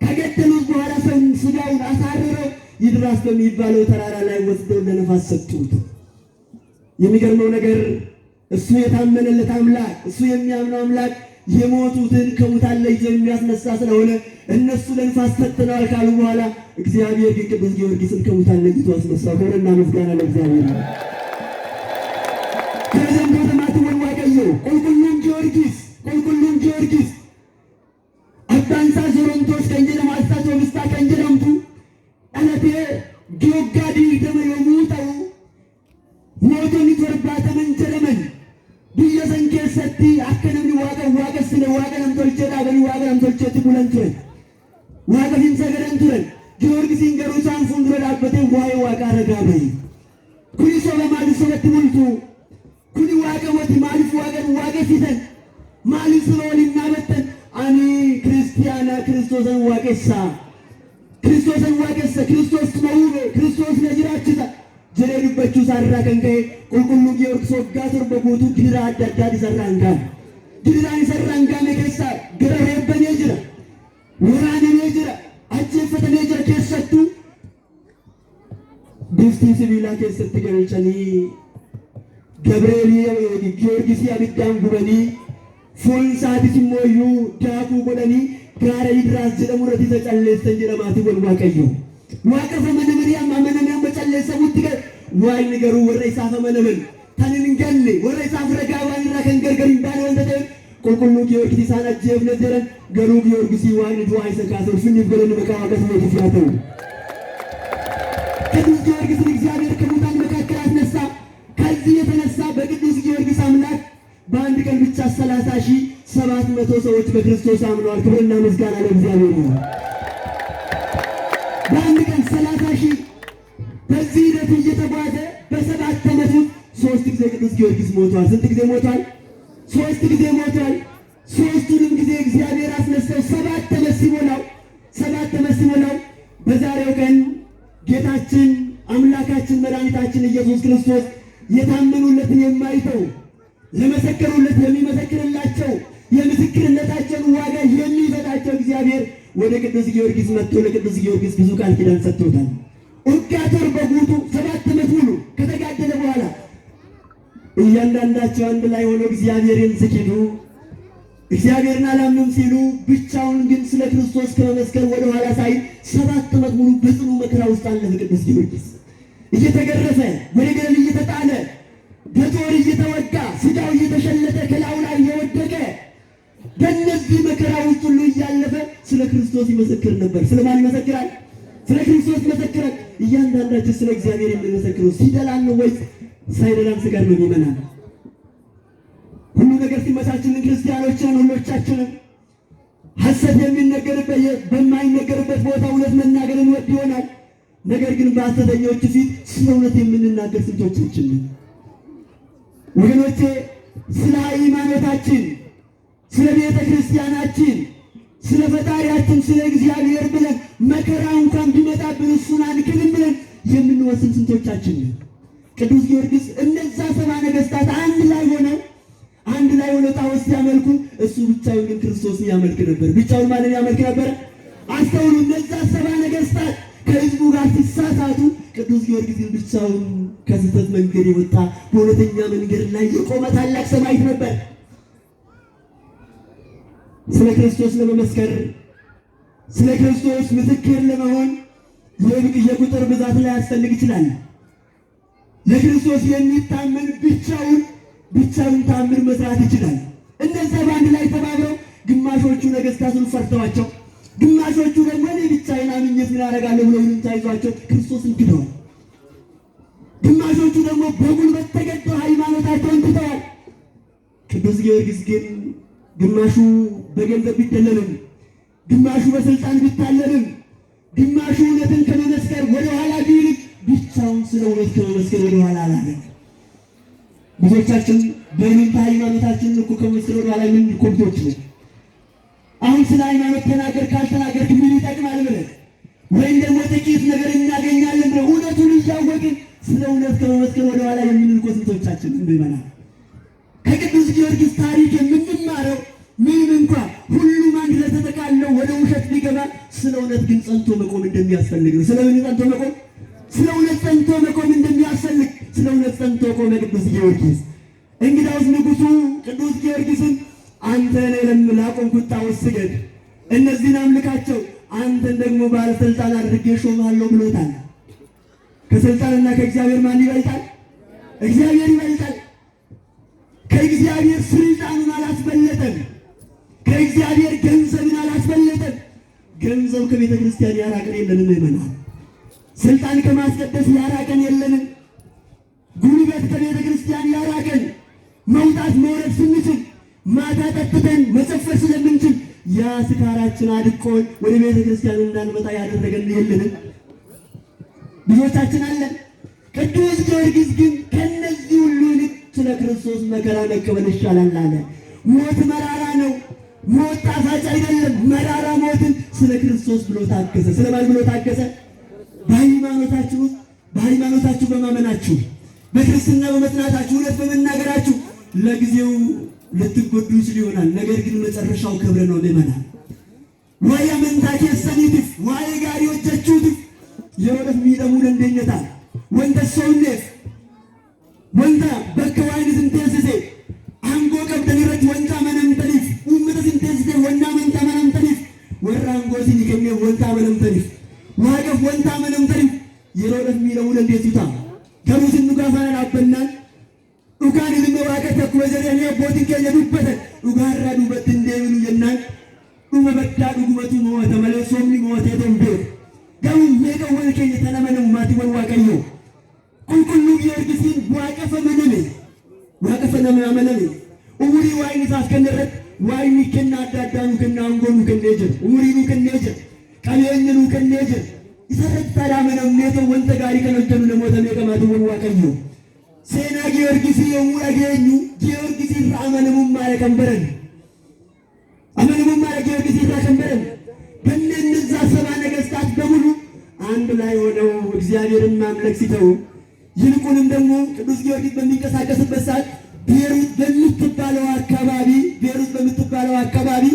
ከገደሉት በኋላ ስጋውን አሳርረው ይድራስ በሚባለው ተራራ ላይ ወስደው ለነፋስ ሰጡት። የሚገርመው ነገር እሱ የታመነለት አምላክ፣ እሱ የሚያምነው አምላክ የሞቱትን ከሙታን ለይቶ የሚያስነሳ ስለሆነ እነሱ ለነፋስ ሰጥተናል ካሉ በኋላ እግዚአብሔር ግን ቅዱስ ጊዮርጊስን ከሙታን ለይቶ አስነሳው። ክብርና ምስጋና ለእግዚአብሔር። ከዘንዶ ተማትወን ዋቀዮ ቁልቁሉን ጊዮርጊስ አባንሳ ዞሮንቶስ ከንጀረም አስታቶ ምስታ ከንጀረምቱ አለቴ ጊዮጋዲ ደመዮሙ ተው ሞቶኒ ተርባተመን ጀረመን ብየ ሰንኬሰቲ አከነምኒ ዋቀስነ ዋቀነም ቶልቼዳ በኒ ዋቀነም ቶልቼቲ ቡለን ቱረን ዋቀፊን ሰገደን ቱረን ጊዮርጊስን ገሩሳን ፉንዱረ ዳበቴ ዋይ ዋቃ ረጋ በይ ኩኒ ሶበ ማሊፍ ሶበቲ ሙልቱ ኩኒ ዋቀ ወቲ ማሊፍ ዋቀን ዋቀ ፊተን ማሊፍ ስለወሊና በተን አኒ ክርስቲያና ክርስቶስን ዋቀሳ ክርስቶስ መውቤ ክርስቶስ ነጅራችታ ጀሬዱበቹ ሳራ ከንከ ቁልቁሉ ጊዮርጊስ ወጋ ቶርበ ጉቱ ድራ አዳዳድ ሰራንጋ ድራን ሰራንጋ መከሳ ገረረበኔ ጅራ ወራኔ ጅራ አጀፈተኔ ጅራ ከሰቱ ዱፍቲ ሲቢላ ከሰት ገለጨኒ ገብርኤል ጊዮርጊስ ያብዳን ጉበኒ ፉል ሳዲስ ሞዩ ዳኩ ጎለኒ ጋራ ይድራስ ጀለሙረት ተጨለሰን ጀለማቲ ወልዋቀዩ ዋቀፈ መነመሪያም አመነሚያም በጨለሰ ውትገ ዋይ ንገሩ ወረይሳ ፈመነመን ታንን ገለ ወረይሳ ፍረጋዋን ራከን ገርገር ይባል ወንደተ ቁልቁሉ ጊዮርጊስ አናጀብ ነዘረን ገሩ ጊዮርጊስ ዋን ዱአይ ሰካሰር ፍን ይገረን በቃዋቀስ ነው ይፍያተው ቅዱስ ጊዮርጊስ እግዚአብሔር ከሙታን መካከል አስነሳ። ከዚህ የተነሳ በቅዱስ ጊዮርጊስ አምላክ በአንድ ቀን ብቻ 30,700 ሰዎች በክርስቶስ አምነዋል። ክብርና ምስጋና ለእግዚአብሔር ይሁን። በአንድ ቀን በ7 ዓመቱ 3 ጊዜ ቅዱስ ጊዮርጊስ ሞቷል። ስንት ጊዜ ሞቷል? 3 ጊዜ ሞቷል። 3ቱንም ጊዜ እግዚአብሔር አስነሳው። 7 ዓመት ሲሞላው በዛሬው ቀን ጌታችን አምላካችን መድኃኒታችን ኢየሱስ ክርስቶስ የታመኑለትን የማይተው ለመሰከሩለት የሚመሰክርላቸው የምስክርነታቸውን ዋጋ የሚሰጣቸው እግዚአብሔር ወደ ቅዱስ ጊዮርጊስ መጥቶ ለቅዱስ ጊዮርጊስ ብዙ ቃል ኪዳን ሰጥቶታል። ኡርጋቶር በጉቱ 7 ዓመት ሙሉ ከተጋደለ በኋላ እያንዳንዳቸው አንድ ላይ ሆነው እግዚአብሔርን ሲክዱ እግዚአብሔርን አላምንም ሲሉ ብቻውን ግን ስለ ክርስቶስ ከመመስከር ወደ ኋላ ሳይ 7 ዓመት ሙሉ በጽኑ መከራ ውስጥ አለፈ። ቅዱስ ጊዮርጊስ እየተገረፈ ወደ ገደል እየተጣለ በጦር እየተወጋ ስጋው እየተሸለተ ከላዩ ላይ እየወደቀ በእነዚህ መከራ ውስጥ ሁሉ እያለፈ ስለ ክርስቶስ ይመሰክር ነበር። ስለማን ይመሰክራል? ስለ ክርስቶስ ይመሰክራል። እያንዳንዳችን ስለ እግዚአብሔር የምንመሰክረው ሲደላን ነው ወይስ ሳይደላን ስጋር ነው? ይመናል ሁሉ ነገር ሲመቻችልን ክርስቲያኖችን ሁሎቻችንም ሐሰት የሚነገርበት በማይነገርበት ቦታ እውነት መናገር እንወድ ይሆናል። ነገር ግን በሐሰተኞች ፊት ስለ እውነት የምንናገር ስንቶቻችን ነን? ወገኖቼ ስለ ሃይማኖታችን፣ ስለ ቤተ ክርስቲያናችን፣ ስለ ፈጣሪያችን ስለ እግዚአብሔር ብለን መከራ እንኳን ቢመጣብን እሱን አንክልም ብለን የምንወስን ስንቶቻችን ነን? ቅዱስ ጊዮርጊስ እነዛ 70 ነገሥታት አንድ ላይ ሆነው ጣዖት ሲያመልኩ እሱ ብቻውን ግን ክርስቶስን ያመልክ ነበር። ብቻውን ማንን ያመልክ ነበር? አስተውሉ። እነዛ 70 ነገሥታት ከሕዝቡ ጋር ሲሳሳቱ ቅዱስ ጊዮርጊስ ብቻውን ከስህተት መንገድ የወጣ በእውነተኛ መንገድ ላይ የቆመ ታላቅ ሰማዕት ነበር። ስለ ክርስቶስ ለመመስከር ስለ ክርስቶስ ምስክር ለመሆን የቁጥር ብዛት ላይ ያስፈልግ ይችላል። ለክርስቶስ የሚታመን ብቻውን ታምር መስራት ይችላል። እነዛ በአንድ ላይ ተባብረው ግማሾቹ ነገሥታቱን ፈርተዋቸው፣ ግማሾቹ ደግሞ እኔ ብቻዬን አምኜ ምን አደርጋለሁ ብለው ታይዟቸው ክርስቶስን ክደዋል። ግማሾቹ ደግሞ በጉልበት ተገደው ሃይማኖታቸውን ትተዋል። ቅዱስ ጊዮርጊስ ግን ግማሹ በገንዘብ ቢደለልም፣ ግማሹ በስልጣን ቢታለልም፣ ግማሹ እውነትን ከመመስከር ወደኋላ ቢልም ብቻውን ስለ እውነት ከመመስከር ወደኋላ አላለም። ብዙዎቻችን በይሉኝታ ሃይማኖታችንን እኮ ከመመስከር ወደኋላ ምን ኮምቶች ነን። አሁን ስለ ሃይማኖት ተናገር ካልተናገርክ ምን ይጠቅማል ብለን ወይም ደግሞ ጥቂት ነገር እናገኛለን ብለን እውነቱን እያወቅን ስለ እውነት ከመመስከር ወደኋላ የምንል እኮ ስንቶቻችን እንደሆነ ከቅዱስ ጊዮርጊስ ታሪክ የምንማረው ምንም እንኳን ሁሉም አንድ ላይ ተጠቃለው ወደ ውሸት ቢገባ ስለ እውነት ግን ጸንቶ መቆም እንደሚያስፈልግ ነው። ስለ እውነት ጸንቶ መቆም እንደሚያስፈልግ ስለ እውነት ጸንቶ ቆመ ቅዱስ ጊዮርጊስ። እንግዲያውስ ንጉሡ ቅዱስ ጊዮርጊስን አንተ ለቆምኩት ጣዖት ስገድ፣ እነዚህን አምልካቸው፣ አንተን ደግሞ ባለስልጣን አድርጌ ሾምሃለሁ ብሎታል። ከስልጣንና ከእግዚአብሔር ማን ይበልጣል? እግዚአብሔር ይበልጣል። ከእግዚአብሔር ስልጣኑን አላስበለጠም። ከእግዚአብሔር ገንዘብን አላስበለጠም። ገንዘብ ከቤተ ክርስቲያን ያራቀን የለንም ይመናል። ስልጣን ከማስቀደስ ያራቀን የለንም። ጉልበት ከቤተ ክርስቲያን ያራቀን፣ መውጣት መውረድ ስንችል ማታ ጠጥተን መጨፈር ስለምንችል ያ ስካራችን አድቆን ወደ ቤተ ክርስቲያን እንዳንመጣ ያደረገን የለንም። ብዙዎቻችን አለን። ቅዱስ ጊዮርጊስ ግን ከነዚህ ሁሉ ይልቅ ስለ ክርስቶስ መከራ መቀበል ይሻላል አለ። ሞት መራራ ነው፣ ሞት ጣፋጭ አይደለም። መራራ ሞትን ስለ ክርስቶስ ብሎ ታገሰ። ስለማን ብሎ ታገሰ? በሃይማኖታችሁ በማመናችሁ፣ በክርስትና በመጽናታችሁ፣ እውነት በመናገራችሁ ለጊዜው ልትጎዱ ይችል ይሆናል። ነገር ግን መጨረሻው ክብር ነው። ለማናል ወይ አመንታኬ ሰኒት ወይ ጋር ይወጀቹት የወደፍ ሚደሙን እንደኝታ ወንደ ሰውነት ወንዳ በከዋይን ስንተንስሴ አንጎ ቀብደንረት ወንዳ መነምተሊፍ ኡመተ ስንተንስሴ ወንዳ መንታ መነምተሊፍ ወራንጎ ሲኒከኔ ወንዳ መነምተሊፍ ዋገፍ ወንዳ መነምተሊፍ የወደፍ ሚደሙን እንደይታ ከሩስን ጋፋና አበናል ኡጋን ለመዋቀት ተኩበዘሪያ ቦቲ ከየዱበተ ኡጋራ ዱበት እንደምን የናን ኡመበዳ ዱጉመቱ ሞተ መለሶም ሞተ ተንበ ጋው የቀወል ከየ ተለመነ ማቲ ወዋቀዮ ቁልቁሉ ጊዮርጊስን ዋቀፈ መነመ ኡሙሪ ዋይኒ ታስከነረት ዋይኒ ከና አዳዳኑ ከና አንጎኑ ከነጀ ኡሙሪኑ ከነጀ ቀለየኑ ከነጀ ይሰረት ተላመነ ሜቶ ወንተ ጋሪ ከነጀኑ ለሞተ ለቀማቱ ወዋቀዮ ሴና ጊዮርጊስ የሙራ ገኙ ጊዮርጊስ ራመንም ማለከንበረን አመንም ማለ ጊዮርጊስ ራከንበረን በእነዛ ሰባ ነገስታት በሙሉ አንድ ላይ ሆነው እግዚአብሔርን ማምለክ ሲተው ይልቁንም ደግሞ ቅዱስ ጊዮርጊስ በሚንቀሳቀስበት ሰዓት ቤሩት በምትባለው አካባቢ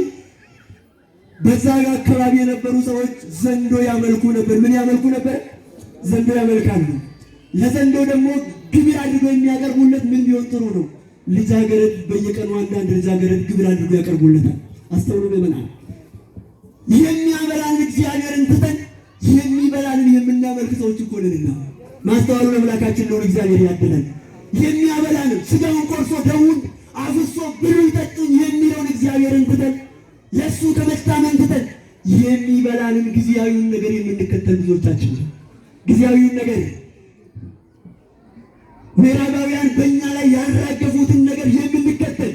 በዛ አካባቢ የነበሩ ሰዎች ዘንዶ ያመልኩ ነበር። ምን ያመልኩ ነበር? ዘንዶ ያመልካሉ። ለዘንዶ ደግሞ ግብር አድርገው የሚያቀርቡለት ምን ቢሆን ጥሩ ነው? ልጃገረድ፣ በየቀኑ አንዳንድ ልጃገረድ ግብር አድርገው ያቀርቡለታል። አስተውሉ ምእመናን። የሚያበላን እግዚአብሔርን ትተን የሚበላንን የምናመልክ ሰዎች እኮ ነንና ማስተዋሉ ለአምላካችን ነው። እግዚአብሔር ያድነን። የሚያበላን ስጋውን ቆርሶ ደሙን አፍሶ ብሉ ይጠጡኝ የሚለውን እግዚአብሔርን ትተን ለሱ ከመታመን ትተን የሚበላንን ጊዜያዊውን ነገር የምንከተል ብዙዎቻችን ነው። ጊዜያዊውን ነገር ምዕራባውያን በእኛ ላይ ያራገፉትን ነገር የምንከተል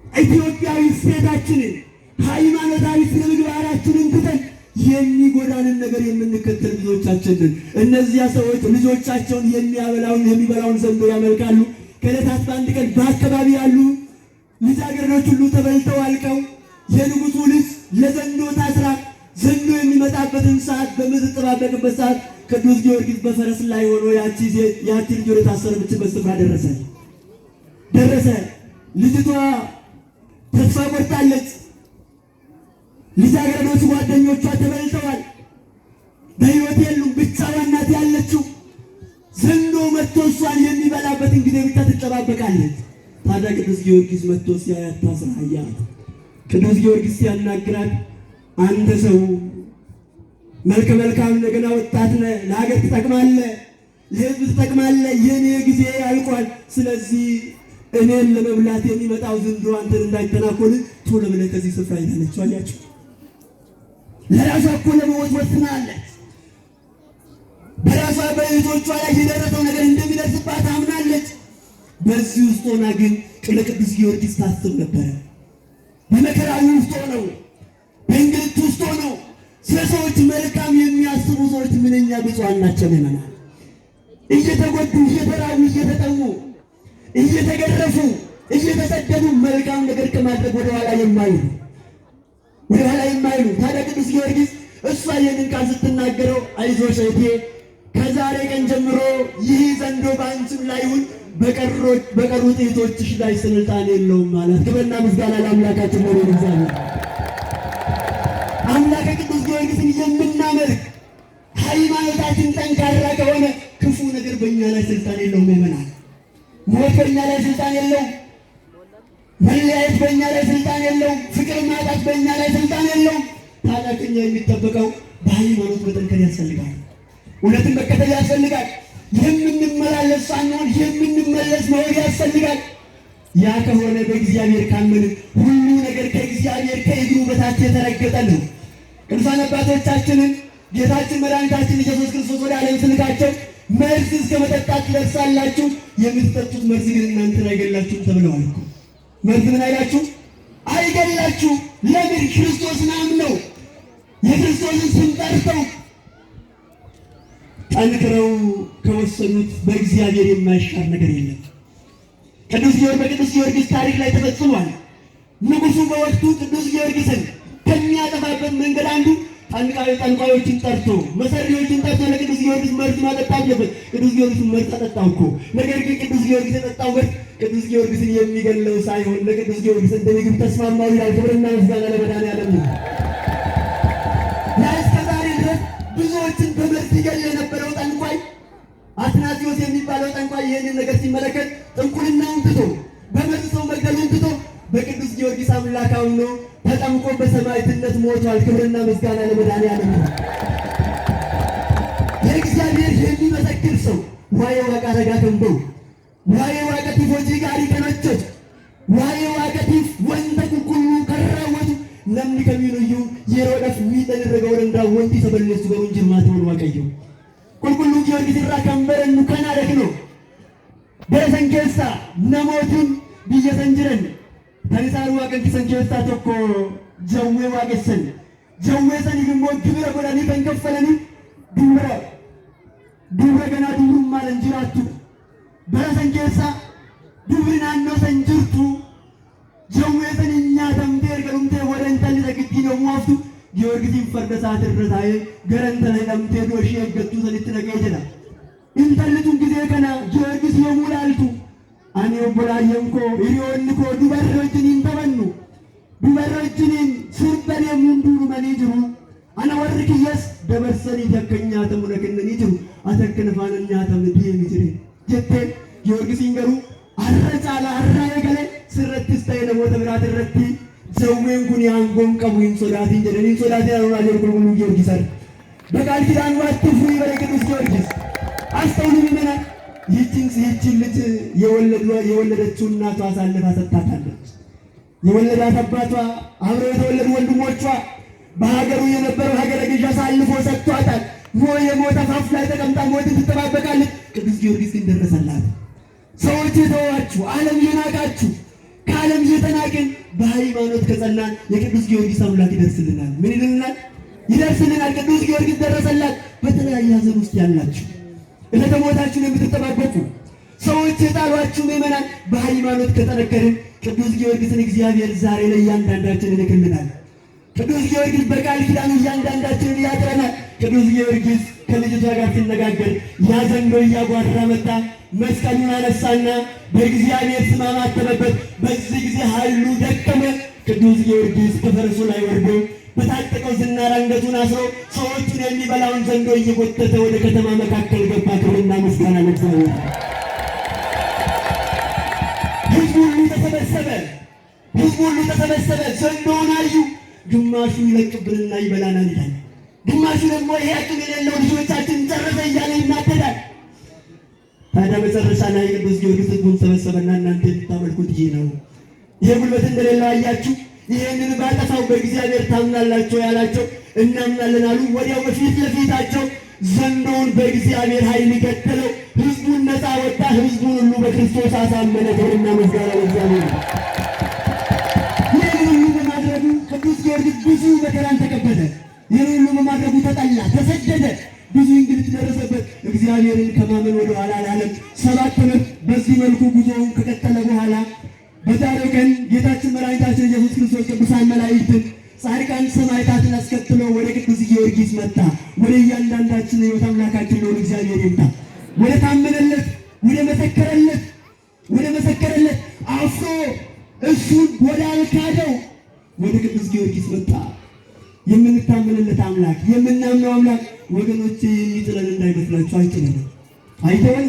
ኢትዮጵያዊ እሴታችንን ሃይማኖታዊ ስነ ምግባራችንን ትተን የሚጎዳንን ነገር የምንከተል ብዙዎቻችን ነን። እነዚያ ሰዎች ልጆቻቸውን የሚበላውን ዘንዶ ያመልካሉ። ከዕለታት በአንድ ቀን በአካባቢ ያሉ ልጃገረዶች ሁሉ ተበልተው አልቀው የንጉሱ ልጅ ለዘንዶ ታስራ ዘንዶ የሚመጣበትን ሰዓት በምትጠባበቅበት ሰዓት ቅዱስ ጊዮርጊስ በፈረስ ላይ ሆኖ ያቺ ልጅ ወደ ታሰረችበት ስፍራ ደረሰ። ልጅቷ ተስፋ ቆርጣለች። ልጃገረዶች ጓደኞቿ ተበልተዋል፣ በሕይወት የሉም። ብቻዋን ናት ያለችው። ዘንዶ መጥቶ እሷን የሚበላበትን ጊዜ ብቻ ትጠባበቃለች። ታዲያ ቅዱስ ጊዮርጊስ መጥቶ ሲያያት ታስራ አያት። ቅዱስ ጊዮርጊስ ሲያናግራት አንተ ሰው መልከ መልካም እንደገና ወጣት ነህ፣ ለሀገር ትጠቅማለህ፣ ለሕዝብ ትጠቅማለህ። የኔ ጊዜ አልቋል። ስለዚህ እኔን ለመብላት የሚመጣው ዘንዶ አንተን እንዳይተናኮል ቶሎ ብለህ ከዚህ ስፍራ ሄዳለች። አያችሁ፣ ለራሷ እኮ ለመሞት ወስናለች። በራሷ በእህቶቿ ላይ የደረሰው ነገር እንደሚደርስባት አምናለች። በዚህ ውስጥ ሆና ግን ለቅዱስ ጊዮርጊስ ታስብ ነበረ። በመከራዊ ውስጥ ሆነው በእንግልት ውስጥ ሆነው ስለ ሰዎች መልካም የሚያስቡ ሰዎች ምንኛ ብፁዓን ናቸው ምእመናን። እየተጎዱ እየተራቡ እየተጠሙ እየተገረፉ እየተሰደዱ መልካም ነገር ከማድረግ ወደኋላ የማይሉ ታዲያ ቅዱስ ጊዮርጊስ እሷ ይህንን ቃል ስትናገረው አይዞሽ እህቴ ከዛሬ ቀን ጀምሮ ይህ ዘንዶ በአንቺም ላይ ይሁን በቀሩት እህቶችሽ ላይ ስልጣን የለውም ማለት። ክብርና ምስጋና ለአምላካችን ነው። እግዚአብሔር አምላከ ቅዱስ ጊዮርጊስን የምናመልክ ሃይማኖታችን ጠንካራ ከሆነ ክፉ ነገር በእኛ ላይ ስልጣን የለውም ምእመናን። ሞት በእኛ ላይ ስልጣን የለውም። መለያየት በእኛ ላይ ስልጣን የለውም። ፍቅር ማጣት በእኛ ላይ ስልጣን የለውም። ታዲያ ከእኛ የሚጠበቀው በሃይማኖት መጠንከር ያስፈልጋል። እውነትን መከተል ያስፈልጋል። የምንመላለስ ሳንሆን የምንመለስ መሆን ያስፈልጋል። ያ ከሆነ በእግዚአብሔር ካመንን ሁሉ ነገር ከእግዚአብሔር ከእግሩ በታች የተረገጠ ነው። ቅዱሳን አባቶቻችንን ጌታችን መድኃኒታችን ኢየሱስ ክርስቶስ ወደ ዓለም ስልካቸው መርዝ እስከ መጠጣት ትደርሳላችሁ፣ የምትጠጡት መርዝ ግን እናንተን አይገላችሁም ተብለዋል እኮ። መርዝ ምን አይላችሁ? አይገላችሁ። ለምን? ክርስቶስን አምነው የክርስቶስን ስም ጠርተው ጠንክረው ከወሰኑት በእግዚአብሔር የማይሻር ነገር የለም። በቅዱስ ጊዮርጊስ ታሪክ ላይ ተፈጽሟል። ንጉሡ በወቅቱ ቅዱስ ጊዮርጊስን ከሚያጠፋበት መንገድ አንዱ ጠንቋዮችን ጠርቶ መሰሪዎችን ጠርቶ ለቅዱስ ጊዮርጊስ መርዝ ማጠጣት አለበት። ቅዱስ ጊዮርጊስን መርዝ አጠጣው እኮ። ነገር ግን ቅዱስ ጊዮርጊስ የጠጣው መርዝ ቅዱስ ጊዮርጊስን የሚገለው ሳይሆን ለቅዱስ ጊዮርጊስ እንደ ምግብ ተስማማው ይላል። ክብርና ምስጋና ለመድኃኒዓለም ነው። እስከ ዛሬ ድረስ ብዙዎችን በመርዝ ይገል የነበረው ጠንቋይ አትናቴዎስ የሚባለው ጠንቋይ ይህንን ነገር ሲመለከት ጥንቁልናውን ትቶ በመርዝ ሰው መግደሉን ትቶ በቅዱስ ጊዮርጊስ አምላክ አምኖ ተጠምቆ በሰማዕትነት ሞቷል። ክብርና ምስጋና ለመድኃኒዓለም ነው። የእግዚአብሔር የሚመሰክር ሰው ዋዬ ዋቃ ረጋተንበው ዋዬ ዋቀቲፍ ወጂ ጋሪ ከነቸት ዋዬ ዋቀቲፍ ወንተ ቁልቁሉ ከራወቱ ነምኒ ከሚኑዩ የሮዳፍ ሚደረገው እንዳ ወንቲ ተበለሱ በወንጂ ማተውን ዋቀየው ቁልቁሉ ጊዮርጊስ ከንበረኑ ከናደክ ነው በሰንኬሳ ነሞቱን ቢየሰንጅረን ተንሳሩ ዋቀንቲ ሰንኬሳ ቶኮ ጀዌ ዋቀሰን ጀዌ ሰኒ ግሞ ግብረ ጎዳኒ ከንከፈለኒ ዱረ ገና ዱሩም ማለን ጅራቱ በረሰን ኬሳ ዱብሪ ናannoo san jirtu jawweesan nyaatamtee ergalumtee wada intalli sagittiin yommuu haftu Giyoorgisiin farda isaati irra taa'ee gara intala hidhamtee doo ishee eeggattuu sanitti dhaqee jedha. Intalli tun gisee kana Giyoorgis yommuu ilaaltu ani obbolaayyaan koo hiriyoonni koo dubarra wajjiniin taphannu dubarra wajjiniin sirban yommuu duudumanii jiru ana warri kiyyas dabarsaniiti akka nyaatamu na kennanii jiru ati akka nafaan nyaatamne deemi jire jettee Giyoorgisiin garuu har'a caalaa har'a eegale sirrattis ta'e namoota biraati irratti Zawween kun aangoon qabu hin sodaatin jedhanii sodaatin anuu raajii qulqulluu Giyoorgis በቃል ኪዳኑ አትፍሩ ይበል ቅዱስ ጊዮርጊስ። አስተውሉ ምእመናን፣ ይህችን ልጅ የወለደችው እናቷ አሳልፋ ሰጥታታለች። የወለዳት አባቷ አብረው የተወለዱ ወንድሞቿ በሀገሩ የነበረው ሀገረ ገዥ አሳልፎ ሰጥቷታል። የሞት አፋፍ ላይ ተቀምጣ ሞትን ትጠባበቃለች። ቅዱስ ጊዮርጊስ ግን ደረሰላት። ሰዎች የተዋችሁ ዓለም የናቃችሁ ከዓለም የተናቅን በሃይማኖት ከጸናን የቅዱስ ጊዮርጊስ አምላክ ይደርስልናል። ምን ይልናል? ይደርስልናል። ቅዱስ ጊዮርጊስ ደረሰላት። በተለያየ ሐዘን ውስጥ ያላችሁ ዕለተ ሞታችሁን የምትጠባበቁ ሰዎች የጣሏችሁ ምእመናን በሃይማኖት ከጠነከርን ቅዱስ ጊዮርጊስን እግዚአብሔር ዛሬ ላይ እያንዳንዳችንን ይልክልናል። ቅዱስ ጊዮርጊስ በቃል ኪዳኑ እያንዳንዳችንን ያጥረናል። ቅዱስ ጊዮርጊስ ከልጅቷ ጋር ሲነጋገር ያ ዘንዶ እያጓራ መጣ። መስቀሉን አነሳና በእግዚአብሔር ስም አማተበበት። በዚህ ጊዜ ኃይሉ ደከመ። ቅዱስ ጊዮርጊስ ከፈረሱ ላይ ወርዶ በታጠቀው ዝናር አንገቱን አስሮ ሰዎቹን የሚበላውን ዘንዶ እየጎተተ ወደ ከተማ መካከል ገባ። ክብርና ምስጋና ለእግዚአብሔር። ሕዝቡ ሁሉ ተሰበሰበ። ዘንዶውን አዩ። ግማሹ ይለቅብንና ይበላናል ይላል፣ ግማሹ ደግሞ ይሄ አቅም የሌለው ልጆቻችን ጨረሰ እያለ ይናደዳል። ታዲያ መጨረሻ ላይ ቅዱስ ጊዮርጊስ ሕዝቡን ሰበሰበና እናንተ የምታመልኩት ይሄ ነው፣ ይሄ ጉልበት እንደሌለው አያችሁ፣ ይሄንን ባጠፋው በእግዚአብሔር ታምናላችሁ ያላቸው እናምናለን አሉ። ወዲያው በፊት ለፊታቸው ዘንዶውን በእግዚአብሔር ኃይል ገደለው። ሕዝቡን ነፃ ወጣ። ሕዝቡን ሁሉ በክርስቶስ አሳመነ። ክብርና ምስጋና ለእግዚአብሔር። ይህን ሁሉ በማድረጉ ቅዱስ ጊዮርጊስ ብዙ መከራን ተቀበለ። ይህን ሁሉ በማድረጉ ተጠላ፣ ተሰደደ፣ ብዙ እንግልት ደረሰበት። እግዚአብሔርን ከማመን ወደ ኋላ አላለም። 7 ዓመት በዚህ መልኩ ጉዞውን ከቀጠለ በኋላ በዛሬው ቀን ጌታችን መድኃኒታችን ኢየሱስ ክርስቶስ ቅዱሳን መላእክትን ጻድቃን ሰማዕታትን አስከትሎ ወደ ቅዱስ ጊዮርጊስ መጣ። ወደ እያንዳንዳችን ሕይወት አምላካችን ነው እግዚአብሔር ይምጣ። ወደ ታመነለት፣ ወደ መሰከረለት አፍሮ እሱን ወደ አልካደው ወደ ቅዱስ ጊዮርጊስ መጣ። የምንታመንለት አምላክ፣ የምናምነው አምላክ ወገኖቼ የሚጥለን እንዳይመስላችሁ አይጥለንም፣ አይተወን።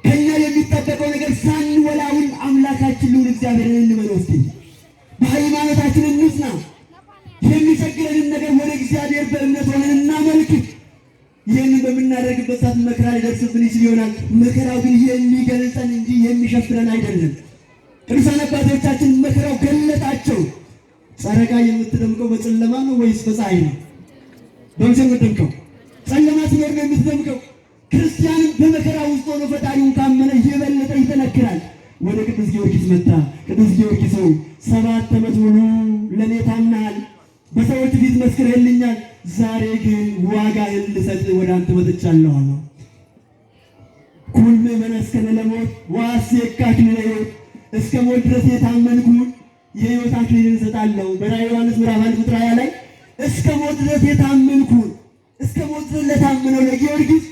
ከኛ የሚጠበቀው ነገር ሳንወላውል አምላካችን ልዑል እግዚአብሔርን እንመለስት፣ በሃይማኖታችን እንጽና። የሚቸግረንን ነገር ወደ እግዚአብሔር በእምነት ሆነን እናመልክ። ይህንን በምናደርግበት ሰዓት መከራ ሊደርስብን ይችል ይሆናል። መከራው ግን የሚገልጸን እንጂ የሚሸፍነን አይደለም። ቅዱሳን አባቶቻችን መከራው ገለጣቸው። ጨረቃ የምትደምቀው በጨለማ ነው ወይስ በፀሐይ ነው? በምንድን ነው የምትደምቀው? ጨለማ ሲኖር ነው የምትደምቀው። ክርስቲያንም በመከራ ውስጥ ሆኖ ፈጣሪውን ካመነ የበለጠ ይጠነክራል። ወደ ቅዱስ ጊዮርጊስ መጣ። ቅዱስ ጊዮርጊስ ሆይ 7 ዓመት ሙሉ ለእኔ ታምነሃል፣ በሰዎች ፊት መስክረህልኛል። ዛሬ ግን ዋጋህን ልሰጥ ወደ አንተ መጥቻለሁ አለው። ኩል ምእመነስከ ለሞት ወአሴካ አክሊለ ሕይወት፣ እስከ ሞት ድረስ የታመንኩን የሕይወት አክሊልን እሰጣለሁ። በራዕየ ዮሐንስ ምዕራፍ 1 ቁጥር 20 ላይ እስከ ሞት ድረስ የታመንኩን፣ እስከ ሞት ድረስ ለታመነው ለጊዮርጊስ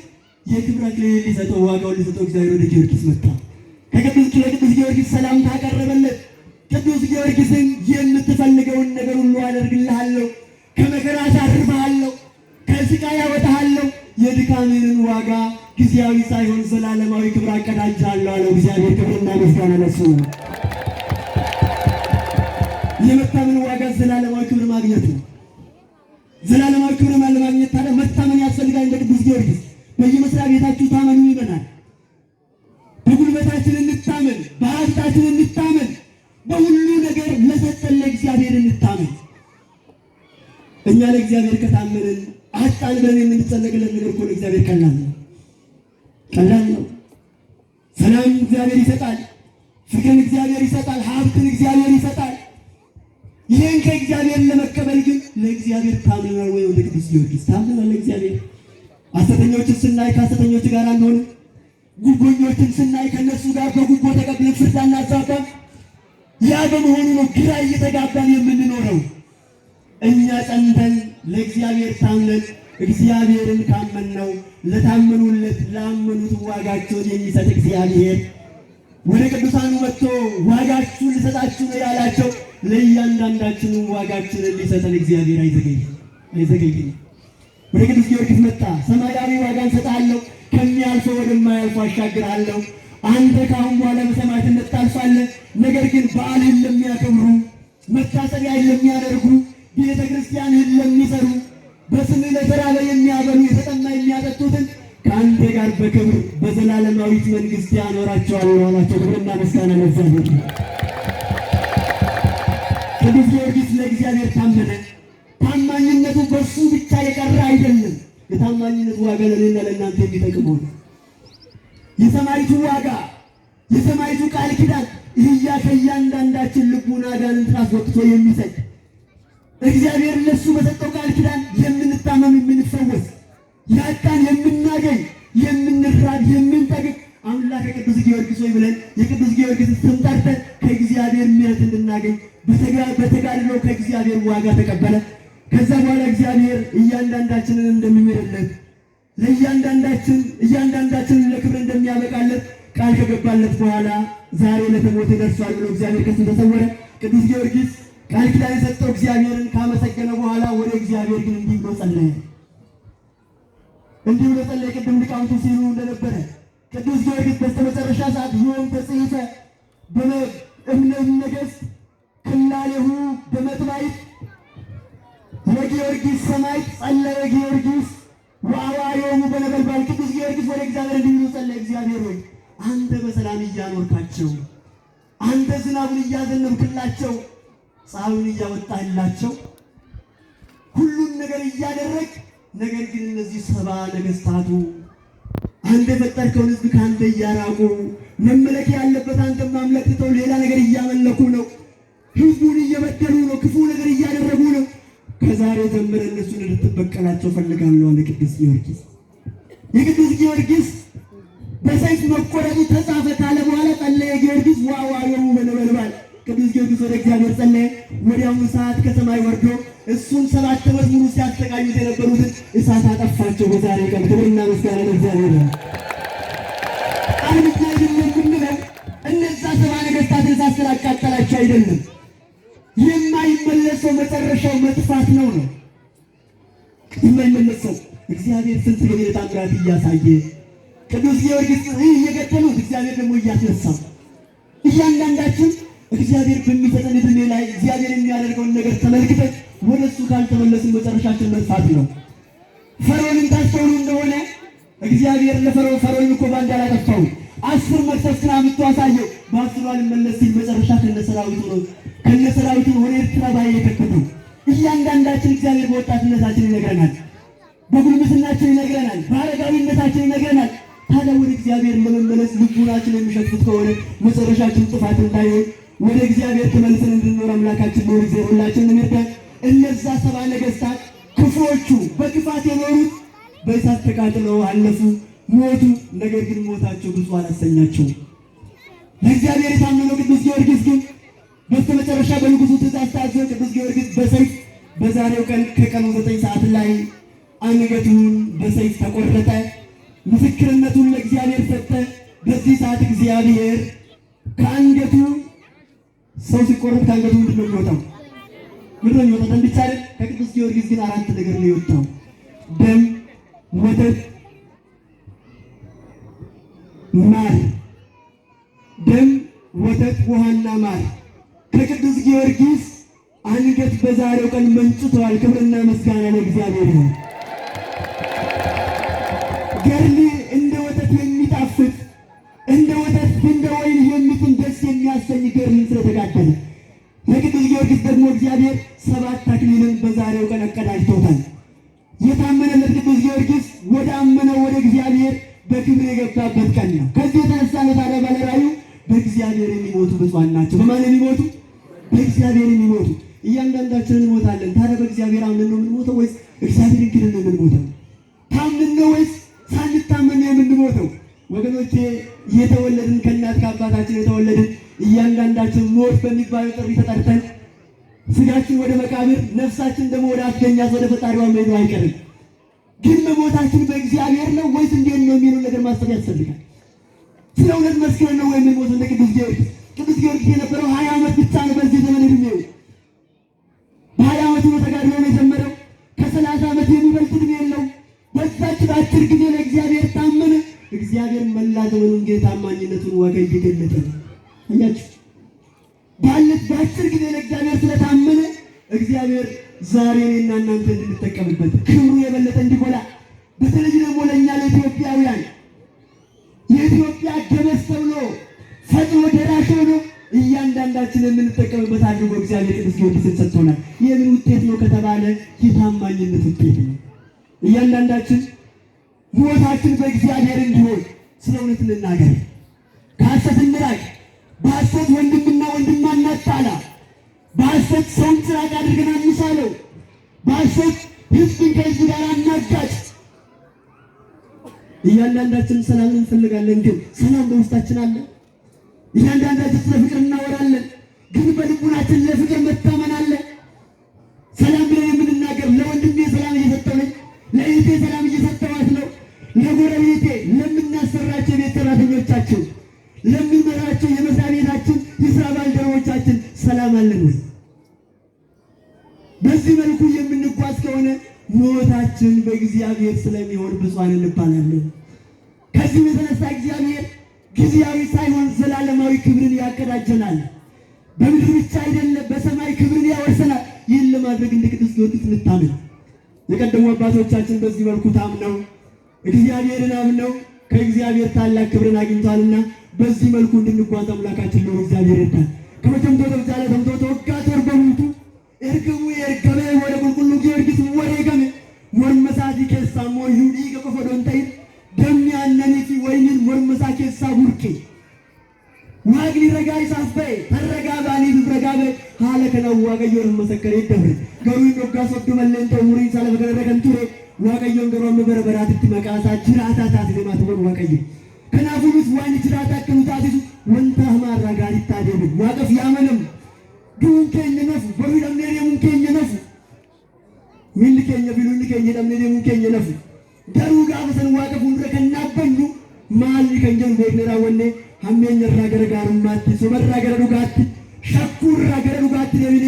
የክብር አክሊልን ሊሰጠው ዋጋውን ሊሰጠው እግዚአብሔር ወደ ጊዮርጊስ መጣ። ለቅዱስ ጊዮርጊስ ሰላምታ አቀረበለት። ቅዱስ ጊዮርጊስን የምትፈልገውን ነገር ሁሉ አደርግልሃለሁ፣ ከመከራ አሳርፍሃለሁ፣ ከስቃይ አወጣሃለሁ፣ የድካምህን ዋጋ ጊዜያዊ ሳይሆን ዘላለማዊ ክብር አቀዳጅሃለሁ አለው። እግዚአብሔር ክብርና ምስጋና ለእሱ። የመታመን ዋጋ ዘላለማዊ ክብር ማግኘት ነው። ዘላለማዊ ክብር ለማግኘት ታዲያ መታመን ያስፈልጋል። እንደ ቅዱስ ጊዮርጊስ በየመስሪያ ቤታችሁ ታመኑ ይበናል። በጉልበታችን እንታመን፣ በሀብታችን እንታመን፣ በሁሉ ነገር ለሰጠን ለእግዚአብሔር እንታመን። እኛ ለእግዚአብሔር ከታመንን አጣን ብለን የምንጨነቅለት ነገር እኮ ለእግዚአብሔር ቀላል ነው። ሰላም እግዚአብሔር ይሰጣል፣ ፍቅርን እግዚአብሔር ይሰጣል፣ ሀብትን እግዚአብሔር ይሰጣል። ይህን ከእግዚአብሔር ለመቀበል ግን ለእግዚአብሔር ታምነናል ወይ? ወደ ቅዱስ ጊዮርጊስ ታምነናል ለእግዚአብሔር? ሐሰተኞችን ስናይ ከሐሰተኞች ጋር አንሆንም። ጉቦኞችን ስናይ ከነሱ ጋር በጉቦ ተቀብለን ፍርድ አናዛባም። ያ በመሆኑ ነው ግራ እየተጋባን የምንኖረው። እኛ ጸንተን ለእግዚአብሔር ታምነን እግዚአብሔርን ካመንነው ለታመኑለት ላመኑት ዋጋቸውን የሚሰጥ እግዚአብሔር ወደ ቅዱሳኑ መጥቶ ዋጋችሁን ልሰጣችሁ ነው ያላቸው። ለእያንዳንዳችንም ዋጋችንን ሊሰጠን እግዚአብሔር አይዘገይም። ወደ ቅዱስ ጊዮርጊስ መጣ። ሰማያዊ ዋጋን እሰጥሃለሁ፣ ከሚያልፈው ወደማያልፈው አሻግርሃለሁ። አንተ ከአሁን በኋላ በሰማዕትነት ታልፋለህ። ነገር ግን በዓልህን ለሚያከብሩ፣ መታሰቢያን ለሚያደርጉ፣ ቤተ ክርስቲያንህን ለሚሰሩ፣ በስምህ ለተራበ የሚያበሉ፣ የተጠማ የሚያጠጡትን ከአንተ ጋር በክብር በዘላለማዊት መንግሥት ያኖራቸዋለሁ አላቸው። ክብርና ምስጋና ለእግዚአብሔር። ቅዱስ ጊዮርጊስ ለእግዚአብሔር ታመነ። ታማኝነቱ በሱ ብቻ የቀረ አይደለም። የታማኝነቱ ዋጋ ለእኔና ለእናንተ የሚጠቅመው ነው። የሰማዕቱ ዋጋ፣ የሰማዕቱ ቃል ኪዳን ይህያ ከእያንዳንዳችን ልቡና አጋንንትን አስወጥቶ የሚሰጥ እግዚአብሔር ለሱ በሰጠው ቃል ኪዳን የምንታመም የምንፈወስ፣ ያጣን የምናገኝ፣ የምንራብ የምንጠግብ አምላከ ቅዱስ ጊዮርጊስ ሆይ ብለን የቅዱስ ጊዮርጊስ ስም ጠርተን ከእግዚአብሔር ምሕረት እንድናገኝ በተጋድሎ ከእግዚአብሔር ዋጋ ተቀበለ። ከዛ በኋላ እግዚአብሔር እያንዳንዳችንን እንደሚምርለት እያንዳንዳችንን ለክብር እንደሚያበቃለት ቃል ከገባለት በኋላ ዛሬ ለተሞተ ደርሷል ብሎ እግዚአብሔር ከሱ ተሰወረ። ቅዱስ ጊዮርጊስ ቃል ኪዳን የሰጠው እግዚአብሔርን ካመሰገነ በኋላ ወደ እግዚአብሔር ግን እንዲህ ብሎ ጸለየ። ቅድም ሊቃውንቱ ሲሉ እንደነበረ ቅዱስ ጊዮርጊስ በስተመጨረሻ ሰዓት ይሆን ተጽሕፈ በእብነ ነገሥት ክላሌሁ በመጥባይት ለጊዮርጊስ ሰማዕት ጸለየ ጊዮርጊስ ወአዋዮሙ በነበልባል። ቅዱስ ጊዮርጊስ ወደ እግዚአብሔር እንዲህ ብሎ ጸለየ። እግዚአብሔር ሆይ አንተ በሰላም እያኖርካቸው፣ አንተ ዝናቡን እያዘነብክላቸው፣ ፀሐዩን እያወጣህላቸው፣ ሁሉን ነገር እያደረግ፣ ነገር ግን እነዚህ 70 ነገሥታቱ አንተ የፈጠርከውን ሕዝብ ከአንተ እያራቁ መመለክ ያለበት አንተ ማምለክ ትተው ሌላ ነገር እያመለኩ ነው። ሕዝቡን እየበደሉ ነው። ክፉ ነገር እያደረጉ ነው። ከዛሬ ጀምረ እነሱን እንድትበቀላቸው ፈልጋለሁ አለ ቅዱስ ጊዮርጊስ። የቅዱስ ጊዮርጊስ በሰይፍ መቆረጡ ተጻፈ ካለ በኋላ ጸለየ ጊዮርጊስ ወአዋዮሙ በነበልባል። ቅዱስ ጊዮርጊስ ወደ እግዚአብሔር ጸለየ። ወዲያውኑ እሳት ከሰማይ ወርዶ እሱን 7 ዓመት ሙሉ ሲያሰቃዩት የነበሩትን እሳት አጠፋቸው። በዛሬ ቀን ክብርና ምስጋና ለእግዚአብሔር ነው። አንድ አይደለም የምንለው እነዛ 70 ነገሥታትን እሳት ስላቃጠላቸው አይደለም። የማይመለሰው መጨረሻው መጥፋት ነው። የማይመለሰው እግዚአብሔር ስንት ገበሬ ታምራት እያሳየ ቅዱስ ጊዮርጊስ እየገደሉት እግዚአብሔር ደግሞ እያስነሳው እያንዳንዳችን እግዚአብሔር በሚሰጠን ዕድሜ ላይ እግዚአብሔር የሚያደርገውን ነገር ተመልክተን ወደ እሱ ካልተመለስን መጨረሻችን መጥፋት ነው። ፈርዖንን ታስተውሉ እንደሆነ እግዚአብሔር ፈርዖንን እኮ ባንድ አላጠፋው 10 መቅሰፍትን አምጥቶ አሳየው። በ10 አልመለስ ሲል መጨረሻ ከነሰራዊቱ ወደ ኤርትራ ባሕር የከተተው። እያንዳንዳችን እግዚአብሔር በወጣትነታችን ይነግረናል፣ በጉልምስናችን ይነግረናል፣ በአረጋዊነታችን ይነግረናል። ታዲያ ወደ እግዚአብሔር ለመመለስ ልቡናችን የሚሸፍት ከሆነ መጨረሻችን ጥፋት እንዳይሆን ወደ እግዚአብሔር ተመልሰን እንድንኖር አምላካችን ነው እግዚአብሔር ሁላችንን ይርዳን። እነዛ 70 ነገሥታት ክፉዎቹ በክፋት የኖሩት በእሳት ተቃጥለው አለፉ፣ ሞቱ። ነገር ግን ሞታቸው ብዙ አላሰኛቸውም። ለእግዚአብሔር የታመነው ቅዱስ ጊዮርጊስ ግን በስተመጨረሻ በንጉሡ ትእዛዝ ታዞ ቅዱስ ጊዮርጊስ በሰይፍ በዛሬው ቀን ከቀኑ 9 ሰዓት ላይ አንገቱን በሰይፍ ተቆረጠ። ምስክርነቱን ለእግዚአብሔር ሰጠ። በዚህ ሰዓት እግዚአብሔር ከአንገቱ ሰው ሲቆረጥ ከአንገቱ ምንድን ነው የሚወጣው? ምንድን ነው የሚወጣው? ደም ብቻ አይደል? ከቅዱስ ጊዮርጊስ ግን 4 ነገር ነው የወጣው። ደም፣ ወተት፣ ማር። ደም፣ ወተት፣ ውሃና ማር ከቅዱስ ጊዮርጊስ አንገት በዛሬው ቀን መንጭተዋል። ክብርና ምስጋና ለእግዚአብሔር ነው። ገርል እንደ ወተት የሚጣፍጥ እንደ ወተት እንደ ወይን የሚጥም ደስ የሚያሰኝ ገርልን ስለተጋደለ ለቅዱስ ጊዮርጊስ ደግሞ እግዚአብሔር 7 አክሊልን በዛሬው ቀን አቀዳጅቶታል። የታመነለት ቅዱስ ጊዮርጊስ ወደ አመነው ወደ እግዚአብሔር በክብር የገባበት ቀን ነው። ከዚህ የተነሳ ነው ታዲያ ባለራእዩ በእግዚአብሔር የሚሞቱ ብፁዓን ናቸው። በማን የሚሞቱ? በእግዚአብሔር የሚሞቱ። እያንዳንዳችን እንሞታለን። ታዲያ በእግዚአብሔር አምነን ነው የምንሞተው ወይስ እግዚአብሔርን ክደን ነው የምንሞተው? ታምን ነው ወይስ ሳንታመን ነው የምንሞተው? ወገኖቼ የተወለድን ከእናት ከአባታችን የተወለድን እያንዳንዳችን ሞት በሚባለው ጥሪ ተጠርተን ስጋችን ወደ መቃብር ነፍሳችን ደግሞ ወደ አስገኛት ወደ ፈጣሪዋ መሄዱ አይቀርም። ግን መሞታችን በእግዚአብሔር ነው ወይስ እንዴት ነው የሚለው ነገር ማሰብ ያስፈልጋል። ስለ እውነት መስክረን ነው ወይ የምንሞተው? እንደ ቅዱስ ጊዮርጊስ። ቅዱስ ጊዮርጊስ የነበረው 20 ዓመት ብቻ ነው በዚህ ዘመን ዕድሜው። በ20 ዓመቱ ነው ተጋድሎውን የጀመረው። ከ30 ዓመት የሚበልጥ ዕድሜ የለው። በዛች በአጭር ጊዜ ለእግዚአብሔር ታመነ። እግዚአብሔር መላ ዘመኑን ግን ታማኝነቱን ዋጋ እየገለጠ ነው። አያችሁ፣ ባለት በአጭር ጊዜ ለእግዚአብሔር ስለታመነ እግዚአብሔር ዛሬ እኔና እናንተ እንድንጠቀምበት ክብሩ የበለጠ እንዲጎላ፣ በተለይ ደግሞ ለእኛ ለኢትዮጵያውያን የኢትዮጵያ ገበስ ተብሎ ፈጥኖ ደራሽ ሆኖ እያንዳንዳችን የምንጠቀምበት አድርጎ እግዚአብሔር ቅዱስ ጊዮርጊስን ሰጥቶናል። የምን ውጤት ነው ከተባለ የታማኝነት ውጤት ነው። እያንዳንዳችን ሞታችን በእግዚአብሔር እንዲሆን ስለ እውነት እንናገር፣ ከሐሰት እንራቅ፣ በሐሰት ወንድምና ወንድም አናጣላ፣ በሐሰት ሰውን ጭራቅ አድርገን አንሳለው፣ በሐሰት ሕዝብን ከሕዝብ ጋር አናጋጭ። እያንዳንዳችን ሰላም እንፈልጋለን፣ ግን ሰላም በውስጣችን አለ። እያንዳንዳችን ስለ ፍቅር እናወራለን፣ ግን በልቡናችን ለፍቅር መታመን አለ። ሰላም ብለን የምንናገር ለወንድሜ ሰላም እየሰጠው ነኝ፣ ለእህቴ ሰላም እየሰጠዋት ነው፣ ለጎረቤቴ፣ ለምናሰራቸው የቤት ሰራተኞቻችን፣ ለምንመራቸው የመስሪያ ቤታችን የስራ ባልደረቦቻችን ሰላም አለን ወይ? በዚህ መልኩ የምንጓዝ ከሆነ ሞታችን በእግዚአብሔር ስለሚሆን ብፁዓን እንባላለን። ከዚህ የተነሳ እግዚአብሔር ጊዜያዊ ሳይሆን ዘላለማዊ ክብርን ያቀዳጀናል። በምድር ብቻ አይደለም በሰማይ ክብርን ያወርሰናል። ይህን ለማድረግ እንደ ቅዱስ ጊዮርጊስ እንታመን። የቀደሙ አባቶቻችን በዚህ መልኩ ታምነው እግዚአብሔርን አምነው ከእግዚአብሔር ታላቅ ክብርን አግኝቷልና በዚህ መልኩ እንድንጓዝ አምላካችን ነው እግዚአብሔር ይርዳል። ከመጀመቶ ተብዛለ ተምቶ ተወጋት ወርበሙቱ ኤርገሙ ኤርገመ ወደ ቁልቁሉ ጊዮርጊስ ወሬገመ ወርመሳቲ ከሳሞ ይሁዲ ከቆፎዶንታይ ደሚያነኒቲ ወይንን ወርመሳ ከሳ ቡርቂ ዋግኒ ረጋይ ሳስበይ ተረጋባኒ ብረጋበ ሐለ ከነው ዋገዮን መሰከረ ይደብር ገሩ ይኖጋስ ወዱ መለንተ ሙሪ ሳለ በገረ ከንቱሬ ዋገዮን ገሩ መበረበራት ትመቃሳ ጅራታ ታስለማት ወር ዋገዮ ከናፉሉስ ዋኒ ጅራታ ከኑታቱ ወንታ ማራ ጋር ይታደብ ዋቀፍ ያመንም ዱንከኝ ነፍ በሚደም ሙንከኝ ነፍ ሚልከኝ ቢሉልከኝ ደም ሙንከኝ ነፍ ደሩ ጋፈሰን ዋቀፍ ወንድረ ከናበኙ ማል ከንጀን ወይነራ ወኔ ሐሜኝ ረጋገር ማት ሶበራ ገረ ዱጋት ሸኩር ረገረ ዱጋት ለቢኔ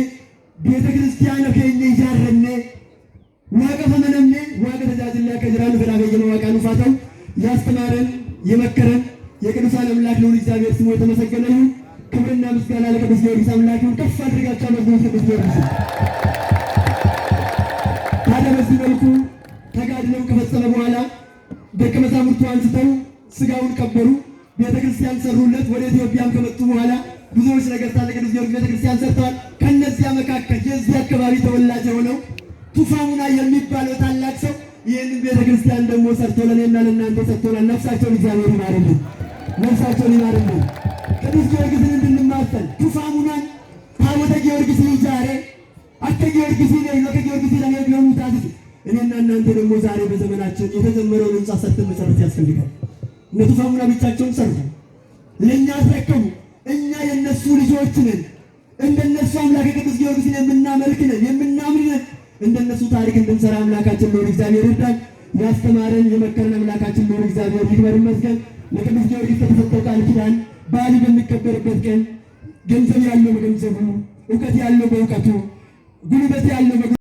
ቤተ ክርስቲያን ከኝ ይያረነ ዋቀፈ መነነ ዋቀ ተጃጅላ ከጅራን ፈዳገየ ዋቃኑ ፋታው ያስተማረን የመከረን የቅዱሳን አምላክ ነው እግዚአብሔር ስሙ የተመሰገነ ይሁን። ክብርና ምስጋና ለቅዱስ ጊዮርጊስ አምላክ ይሁን። ከፍ አድርጋችሁ አመስግኑ ቅዱስ ጊዮርጊስ። ታዲያ በዚህ መልኩ ተጋድለው ከፈጸመ በኋላ ደቀ መዛሙርቱ አንስተው ስጋውን ቀበሩ፣ ቤተክርስቲያን ሰሩለት። ወደ ኢትዮጵያም ከመጡ በኋላ ብዙዎች ነገሥታት ለቅዱስ ጊዮርጊስ ቤተክርስቲያን ሰርተዋል። ከነዚያ መካከል የዚህ አካባቢ ተወላጅ የሆነው ቱፋሙና የሚባለው ታላቅ ሰው ይህንን ቤተክርስቲያን ደግሞ ሰርቶ ለእኔና ለእናንተ ሰጥቶናል። ነፍሳቸውን እግዚአብሔር ይማርልን፣ ነፍሳቸውን ይማርልን። ቅዱስ ጊዮርጊስን እንድንማጸን ቱፋሙናን ታቦተ ጊዮርጊስ ዛሬ አተ ጊዮርጊስ ነው ከጊዮርጊስ ላይ የሚታዝ እኔና እናንተ ደግሞ ዛሬ በዘመናችን የተጀመረውን ሕንጻ ሰርተን መጨረስ ያስፈልጋል። እነ ቱፋሙና ብቻቸውን ሰርቱ፣ ለእኛ አስረከቡ። እኛ የእነሱ ልጆች ነን። እንደነሱ አምላክ ቅዱስ ጊዮርጊስን የምናመልክ ነን፣ የምናምን ነን። እንደነሱ ታሪክ እንድንሰራ አምላካችን ነው እግዚአብሔር ይርዳን። ያስተማረን የመከረን አምላካችን ነው እግዚአብሔር ይክበር ይመስገን። ለቅዱስ ጊዮርጊስ ከተሰጠው ቃል ኪዳን በዓሉ በሚከበርበት ቀን ገንዘብ ያለው በገንዘቡ፣ እውቀት ያለው በእውቀቱ፣ ጉልበት ያለው